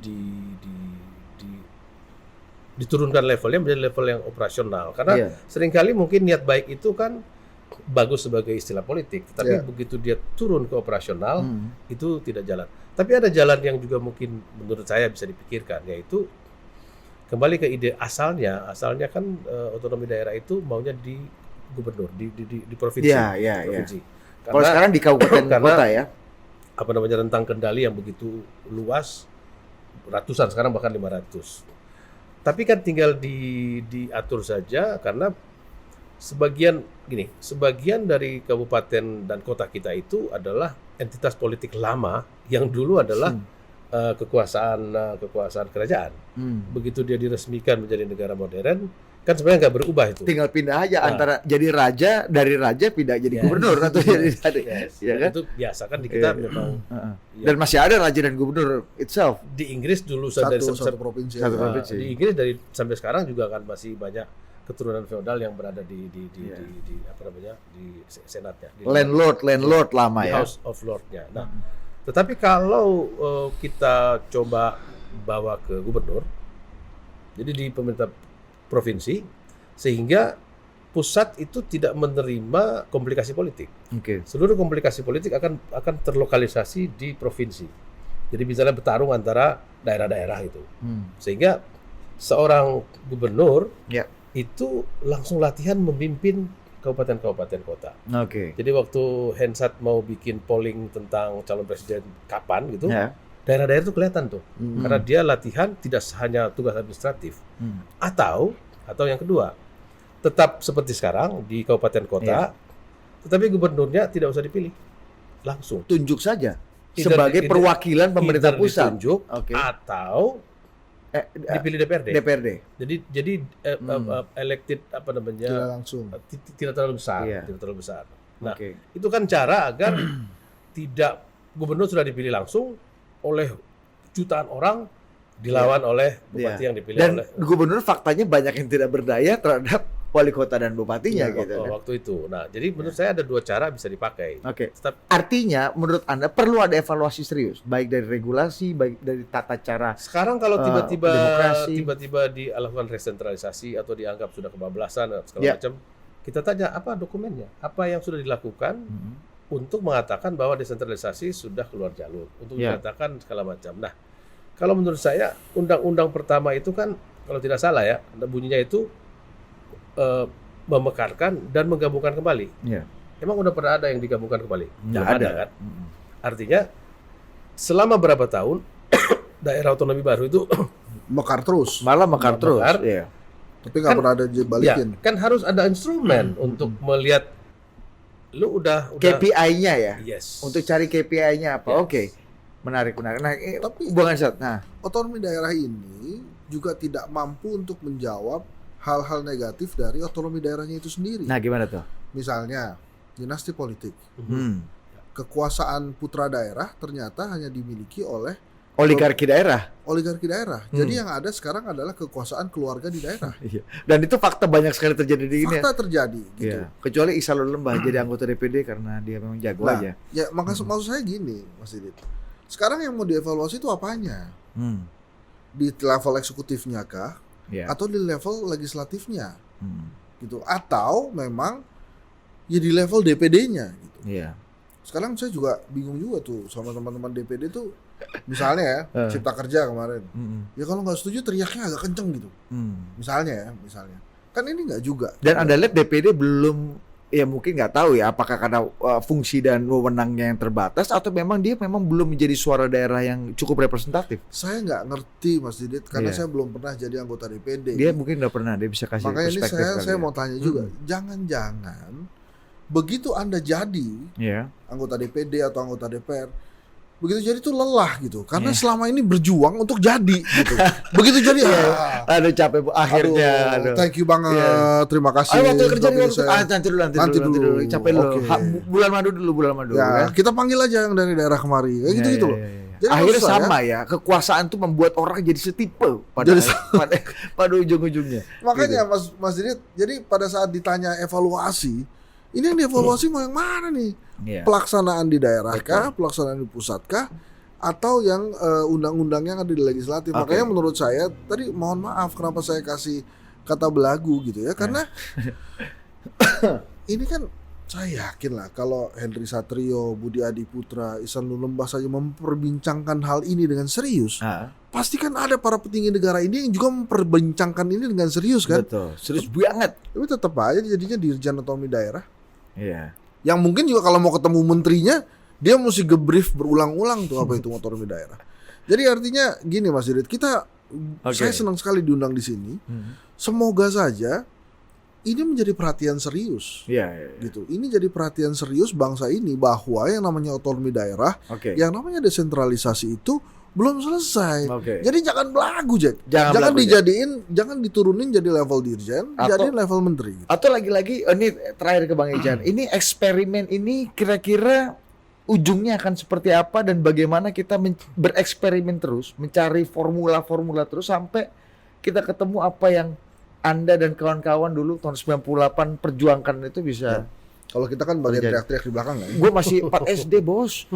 diturunkan levelnya menjadi level yang operasional. Karena Iya. seringkali mungkin niat baik itu kan bagus sebagai istilah politik, tapi Iya. begitu dia turun ke operasional Hmm. itu tidak jalan. Tapi ada jalan yang juga mungkin menurut saya bisa dipikirkan, yaitu kembali ke ide asalnya kan otonomi daerah itu maunya di gubernur di provinsi. Iya, iya, iya. provinsi. Kalau Karena sekarang di kabupaten karena- kota ya. apa namanya rentang kendali yang begitu luas, ratusan sekarang bahkan 500. Tapi kan tinggal diatur saja karena sebagian dari kabupaten dan kota kita itu adalah entitas politik lama yang dulu adalah kekuasaan kerajaan. Begitu dia diresmikan menjadi negara modern, kan sebenarnya nggak berubah itu. Tinggal pindah aja Nah. antara jadi raja, dari raja pindah jadi Yes. gubernur atau jadi Yes. ya kan? Itu biasa kan di kita Iya. memang. Heeh. Ya. Dan masih ada raja dan gubernur itself. Di Inggris dulu Satu dari provinsi. Satu aja. provinsi. di Inggris dari sampai sekarang juga kan masih banyak keturunan feodal yang berada di Iya. apa namanya di senatnya di Landlord lama di ya. House of Lord-nya. Nah, tetapi kalau kita coba bawa ke gubernur, jadi di pemerintah provinsi, sehingga pusat itu tidak menerima komplikasi politik. Oke. Seluruh komplikasi politik akan terlokalisasi di provinsi. Jadi misalnya bertarung antara daerah-daerah itu, sehingga seorang gubernur Ya. itu langsung latihan memimpin kabupaten-kabupaten kota. Oke. Jadi waktu Hensat mau bikin polling tentang calon presiden kapan gitu, Ya. daerah-daerah itu kelihatan tuh, Hmm. karena dia latihan tidak hanya tugas administratif, Hmm. atau yang kedua, tetap seperti sekarang di kabupaten kota, Ya. tetapi gubernurnya tidak usah dipilih, langsung. Tunjuk saja Either sebagai di- perwakilan pemerintah Either pusat. ditunjuk Oke. atau dipilih DPRD. DPRD. Jadi elected apa namanya Tidak langsung. tidak terlalu besar, Iya. tidak terlalu besar. Nah, Oke. itu kan cara agar tidak gubernur sudah dipilih langsung oleh jutaan orang dilawan oleh bupati Iya. yang dipilih Dan oleh gubernur faktanya banyak yang tidak berdaya terhadap wali kota dan bupatinya Iya, gitu kan. waktu itu. Nah, jadi menurut saya ada dua cara bisa dipakai. Oke. Tetap Artinya menurut Anda perlu ada evaluasi serius baik dari regulasi, baik dari tata cara. sekarang kalau demokrasi. tiba-tiba dilakukan resentralisasi atau dianggap sudah kebablasan atau segala Ya. macam, kita tanya apa dokumennya, apa yang sudah dilakukan untuk mengatakan bahwa desentralisasi sudah keluar jalur, untuk Ya. mengatakan segala macam. Nah, kalau menurut saya undang-undang pertama itu kan kalau tidak salah ya, bunyinya itu memekarkan dan menggabungkan kembali. Iya. Emang udah pernah ada yang digabungkan kembali? Nggak Belum ada. kan? Artinya selama berapa tahun daerah otonomi baru itu Mekar terus. Malah mekar terus. Mekar. Iya. Tapi nggak Kan- pernah ada balikin. ya, kan harus ada instrumen untuk melihat lu udah KPI-nya ya. yes. Untuk cari KPI-nya apa? Yes. Oke. Menarik. Nah, Tapi- hubungan Sat. Nah, Otonomi daerah ini juga tidak mampu untuk menjawab hal-hal negatif dari otonomi daerahnya itu sendiri. nah gimana tuh? Misalnya dinasti politik. Hmm. Kekuasaan putra daerah ternyata hanya dimiliki oleh Oligarki daerah. oligarki daerah. Hmm. Jadi yang ada sekarang adalah kekuasaan keluarga di daerah. Iya. Dan itu fakta banyak sekali terjadi di ini. Fakta terjadi gitu. Iya. Kecuali Isalul Lembah jadi anggota DPD karena dia memang jago Nah, aja. ya maksud saya gini, Mas Didit. Sekarang yang mau dievaluasi itu apanya? Hmm. Di level eksekutifnya kah? Iya. Atau di level legislatifnya? Hmm. Gitu. Atau memang ya di level DPD-nya gitu. Iya. Sekarang saya juga bingung juga tuh sama teman-teman DPD tuh. Misalnya ya, Cipta Kerja kemarin. Hmm. Ya kalau nggak setuju teriaknya agak kenceng gitu. Hmm. Misalnya. Kan ini nggak juga. Dan Anda lihat DPD belum ya mungkin nggak tahu ya apakah karena fungsi dan wewenangnya yang terbatas atau memang dia memang belum menjadi suara daerah yang cukup representatif. Saya nggak ngerti Mas Didit karena Iya. saya belum pernah jadi anggota DPD. Dia mungkin nggak pernah, dia bisa kasih Makanya ini perspektif saya kali mau tanya juga, jangan-jangan begitu Anda jadi ya. anggota DPD atau anggota DPR, begitu jadi tuh lelah gitu, karena Iya. selama ini berjuang untuk jadi gitu. Begitu jadi, Aduh capek Bu, akhirnya. aduh, thank you banget, Iya. terima kasih. Ayo waktu kerja sudah di pilih waktu saya. nanti dulu Nanti dulu. capek dulu. Oke. Bulan madu dulu Ya, kan. kita panggil aja yang dari daerah kemari, kayak gitu-gitu loh. Jadi Akhirnya maksud saya, sama ya, kekuasaan tuh membuat orang jadi setipe pada Jadi pada ujung-ujungnya. makanya Gitu. Mas Didit, jadi pada saat ditanya evaluasi, ini yang dievaluasi mau yang mana nih? Iya. Pelaksanaan di daerah kah, pelaksanaan di pusat kah, atau yang undang-undang yang ada di legislatif. Oke. Makanya menurut saya tadi mohon maaf kenapa saya kasih kata belagu gitu ya, karena ini kan saya yakin lah kalau Henry Satrio, Budi Adiputra, Ihsan Lembah saja memperbincangkan hal ini dengan serius, Ah, pasti kan ada para petinggi negara ini yang juga memperbincangkan ini dengan serius kan. betul. Serius banget. Tapi tetap aja jadinya Dirjen Otonomi Daerah. Iya. Yang mungkin juga kalau mau ketemu menterinya, dia mesti gebrief berulang-ulang tuh apa itu otonomi daerah. Jadi artinya gini Mas Didit, saya senang sekali diundang di sini. Semoga saja ini menjadi perhatian serius. Iya. Gitu. Ini jadi perhatian serius bangsa ini bahwa yang namanya otonomi daerah, Oke. yang namanya desentralisasi itu belum selesai. Oke. Jadi jangan belagu, Jack. Jangan belagu, Jack. Jangan diturunin jadi level dirjen, Atau- jadi level menteri. Gitu. Atau lagi-lagi ini terakhir ke Bang Ijan. Ini eksperimen ini kira-kira ujungnya akan seperti apa dan bagaimana kita bereksperimen terus, mencari formula-formula terus sampai kita ketemu apa yang Anda dan kawan-kawan dulu tahun 98 perjuangkan itu bisa. Kalau kita kan bagian Terjadi. teriak-teriak di belakang kan. Gue masih 4 SD bos,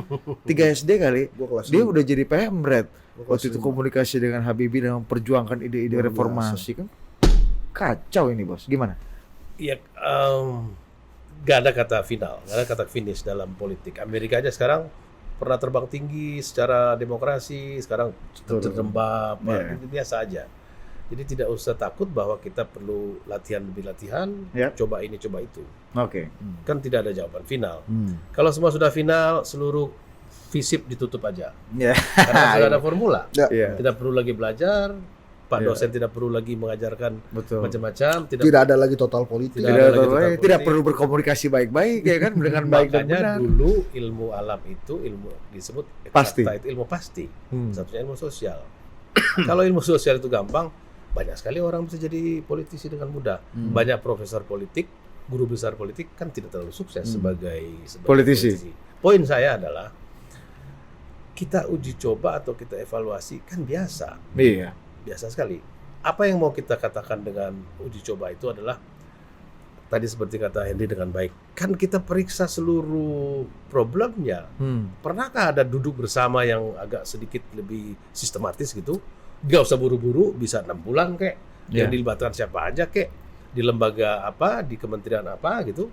3 SD kali. Gua kelas Dia lima. udah jadi Pemret. Gua Waktu kelas itu lima. komunikasi dengan Habibie dan memperjuangkan ide-ide Luar biasa. reformasi kan. Kacau ini bos, gimana? Ya, nggak ada kata final, nggak ada kata finish dalam politik. Amerika aja sekarang pernah terbang tinggi secara demokrasi, sekarang terjembab, Iya. itu biasa aja. Jadi tidak usah takut bahwa kita perlu latihan demi latihan, Ya. coba ini, coba itu. Oke. Kan tidak ada jawaban final. Kalau semua sudah final, seluruh FISIP ditutup aja. Ya. Karena sudah ada formula. Ya. Iya. Tidak perlu lagi belajar, Pak Iya. dosen tidak perlu lagi mengajarkan Betul. macam-macam, Tidak ada lagi total politik. Tidak Tidak, ada lagi total tidak politik. perlu berkomunikasi baik-baik ya kan dengan baik dan Makanya benar. dulu ilmu alam itu ilmu disebut Pasti. eksakta, itu ilmu pasti. Hmm. Satunya ilmu sosial. Kalau ilmu sosial itu gampang, banyak sekali orang bisa jadi politisi dengan mudah. Banyak profesor politik, guru besar politik kan tidak terlalu sukses sebagai Politisi. Poin saya adalah kita uji coba atau kita evaluasi kan biasa, Iya. biasa sekali. Apa yang mau kita katakan dengan uji coba itu adalah tadi seperti kata Henry dengan baik. Kan kita periksa seluruh problemnya. Pernahkah ada duduk bersama yang agak sedikit lebih sistematis gitu? Gak usah buru-buru, bisa 6 bulan kek. Ya. Yang dilibatkan siapa aja kek. Di lembaga apa, di kementerian apa gitu.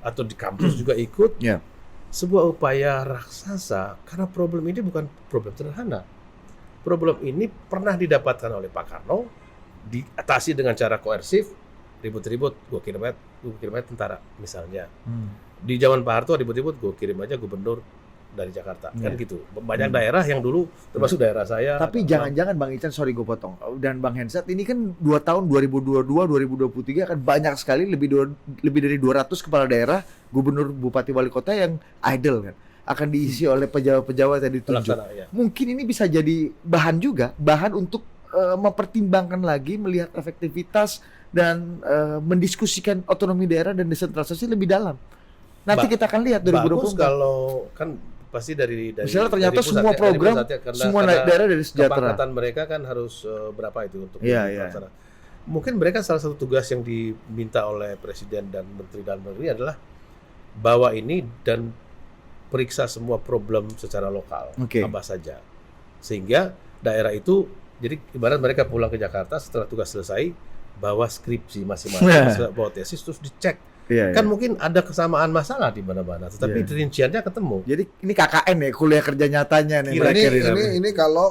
Atau di kampus juga ikut. Ya. Sebuah upaya raksasa, karena problem ini bukan problem sederhana. Problem ini pernah didapatkan oleh Pak Karno, diatasi dengan cara koersif, ribut-ribut, gue kirim aja tentara misalnya. Di zaman Pak Harto ribut-ribut, gue kirim aja gubernur dari Jakarta, kan gitu. Banyak daerah yang dulu, termasuk daerah saya. Tapi jangan-jangan Bang Ican, sorry gue potong. Dan Bang Hensat, ini kan 2 tahun 2022-2023 akan banyak sekali lebih dari 200 kepala daerah, gubernur, bupati, wali kota yang idle kan. Akan diisi oleh pejabat-pejabat yang ditunjuk. Pelaksana, ya. Mungkin ini bisa jadi bahan untuk mempertimbangkan lagi, melihat efektivitas dan mendiskusikan otonomi daerah dan desentralisasi lebih dalam. Nanti kita akan lihat 2024. Bagus kalau kan pasti dari Misalnya ternyata dari semua pusat ya, program, dari pusat ya, semua daerah dari sejahtera. Kepangkatan mereka kan harus berapa itu untuk Iya, pelaksana. Mungkin mereka salah satu tugas yang diminta oleh Presiden dan Menteri Dalam Negeri adalah bawa ini dan periksa semua problem secara lokal, Oke. apa saja. Sehingga daerah itu, jadi ibarat mereka pulang ke Jakarta setelah tugas selesai, bawa skripsi masing-masing, bawa tesis, terus dicek. Iya, Kan mungkin ada kesamaan masalah di mana-mana, tetapi Iya. rinciannya ketemu. Jadi ini KKN ya, kuliah kerja nyatanya nih. Kira- mereka di dalam. Ini kalau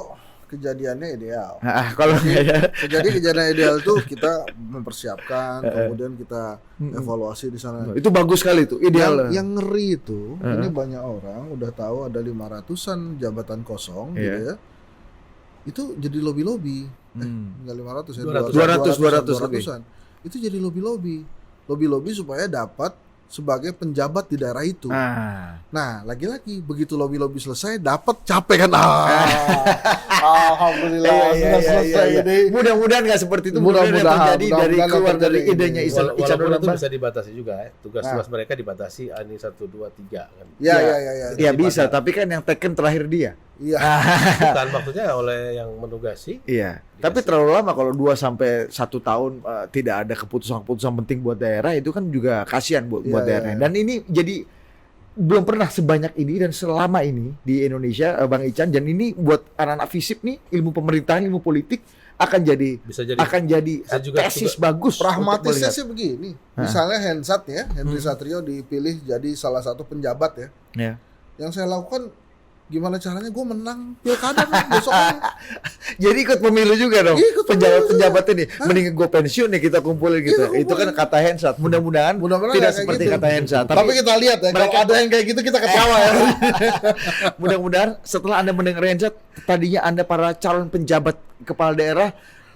kejadiannya ideal. Nah, kalau nggak ya. Jadi kejadian ideal itu kita mempersiapkan, kemudian kita evaluasi di sana. Itu bagus sekali itu, ideal. Yang ngeri itu, ini banyak orang udah tahu ada 500-an jabatan kosong gitu ya. Itu jadi lobby-lobby. Enggak 500 ya, 200-an. Itu jadi lobby-lobby. Lobby-lobby supaya dapat sebagai penjabat di daerah itu. Nah, lagi-lagi begitu lobby-lobby selesai dapat capek kan. Alhamdulillah sudah selesai ini. Mudah-mudahan nggak seperti itu. Mudah-mudahan terjadi dari keluar dari idenya Ican Walaupun itu Nurban. bisa dibatasi juga ya. Tugas-tugas mereka dibatasi ini 1, 2, 3 kan. Ya. Ya bisa, tapi kan yang Tekken terakhir dia. Iya. Bukan maksudnya oleh yang menugasi. Iya. Tapi terlalu lama kalau 2 sampai 1 tahun tidak ada keputusan-keputusan penting buat daerah, itu kan juga kasihan buat daerah. Dan ini jadi belum pernah sebanyak ini dan selama ini di Indonesia, Bang Ican, dan ini buat anak-anak FISIP nih, ilmu pemerintahan, ilmu politik akan jadi tesis bagus. Pragmatisnya sih begini. Misalnya Hensat ya, Henry Satrio dipilih jadi salah satu penjabat ya. Yang saya lakukan gimana caranya gue menang pilkada kan besoknya. Jadi ikut pemilu juga dong. Penjabat ini. Mending gue pensiun nih, kita kumpulin gitu. Itu kan kata Hensat. Mudah-mudahan tidak seperti kata Hensat. Tapi kita lihat ya, kalau ada yang kayak gitu kita ketawa ya. Mudah-mudahan setelah Anda mendengar Hensat, tadinya Anda para calon penjabat kepala daerah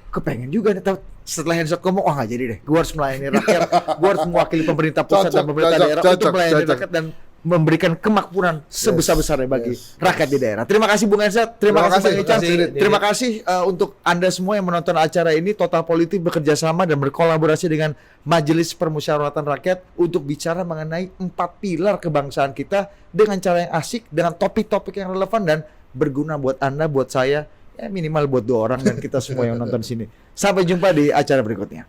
kepengen juga nih, setelah Hensat ngomong, nggak jadi deh, gue harus melayani rakyat, gue harus mewakili pemerintah pusat dan pemerintah daerah untuk melayani rakyat dan memberikan kemakmuran sebesar-besarnya bagi rakyat di daerah. Terima kasih Bung Hensat, terima kasih Bang Ican, terima kasih untuk Anda semua yang menonton acara ini. Total Politik bekerja sama dan berkolaborasi dengan Majelis Permusyawaratan Rakyat untuk bicara mengenai 4 pilar kebangsaan kita dengan cara yang asik, dengan topik-topik yang relevan dan berguna buat Anda, buat saya, ya minimal buat 2 orang dan kita semua yang nonton sini. Sampai jumpa di acara berikutnya.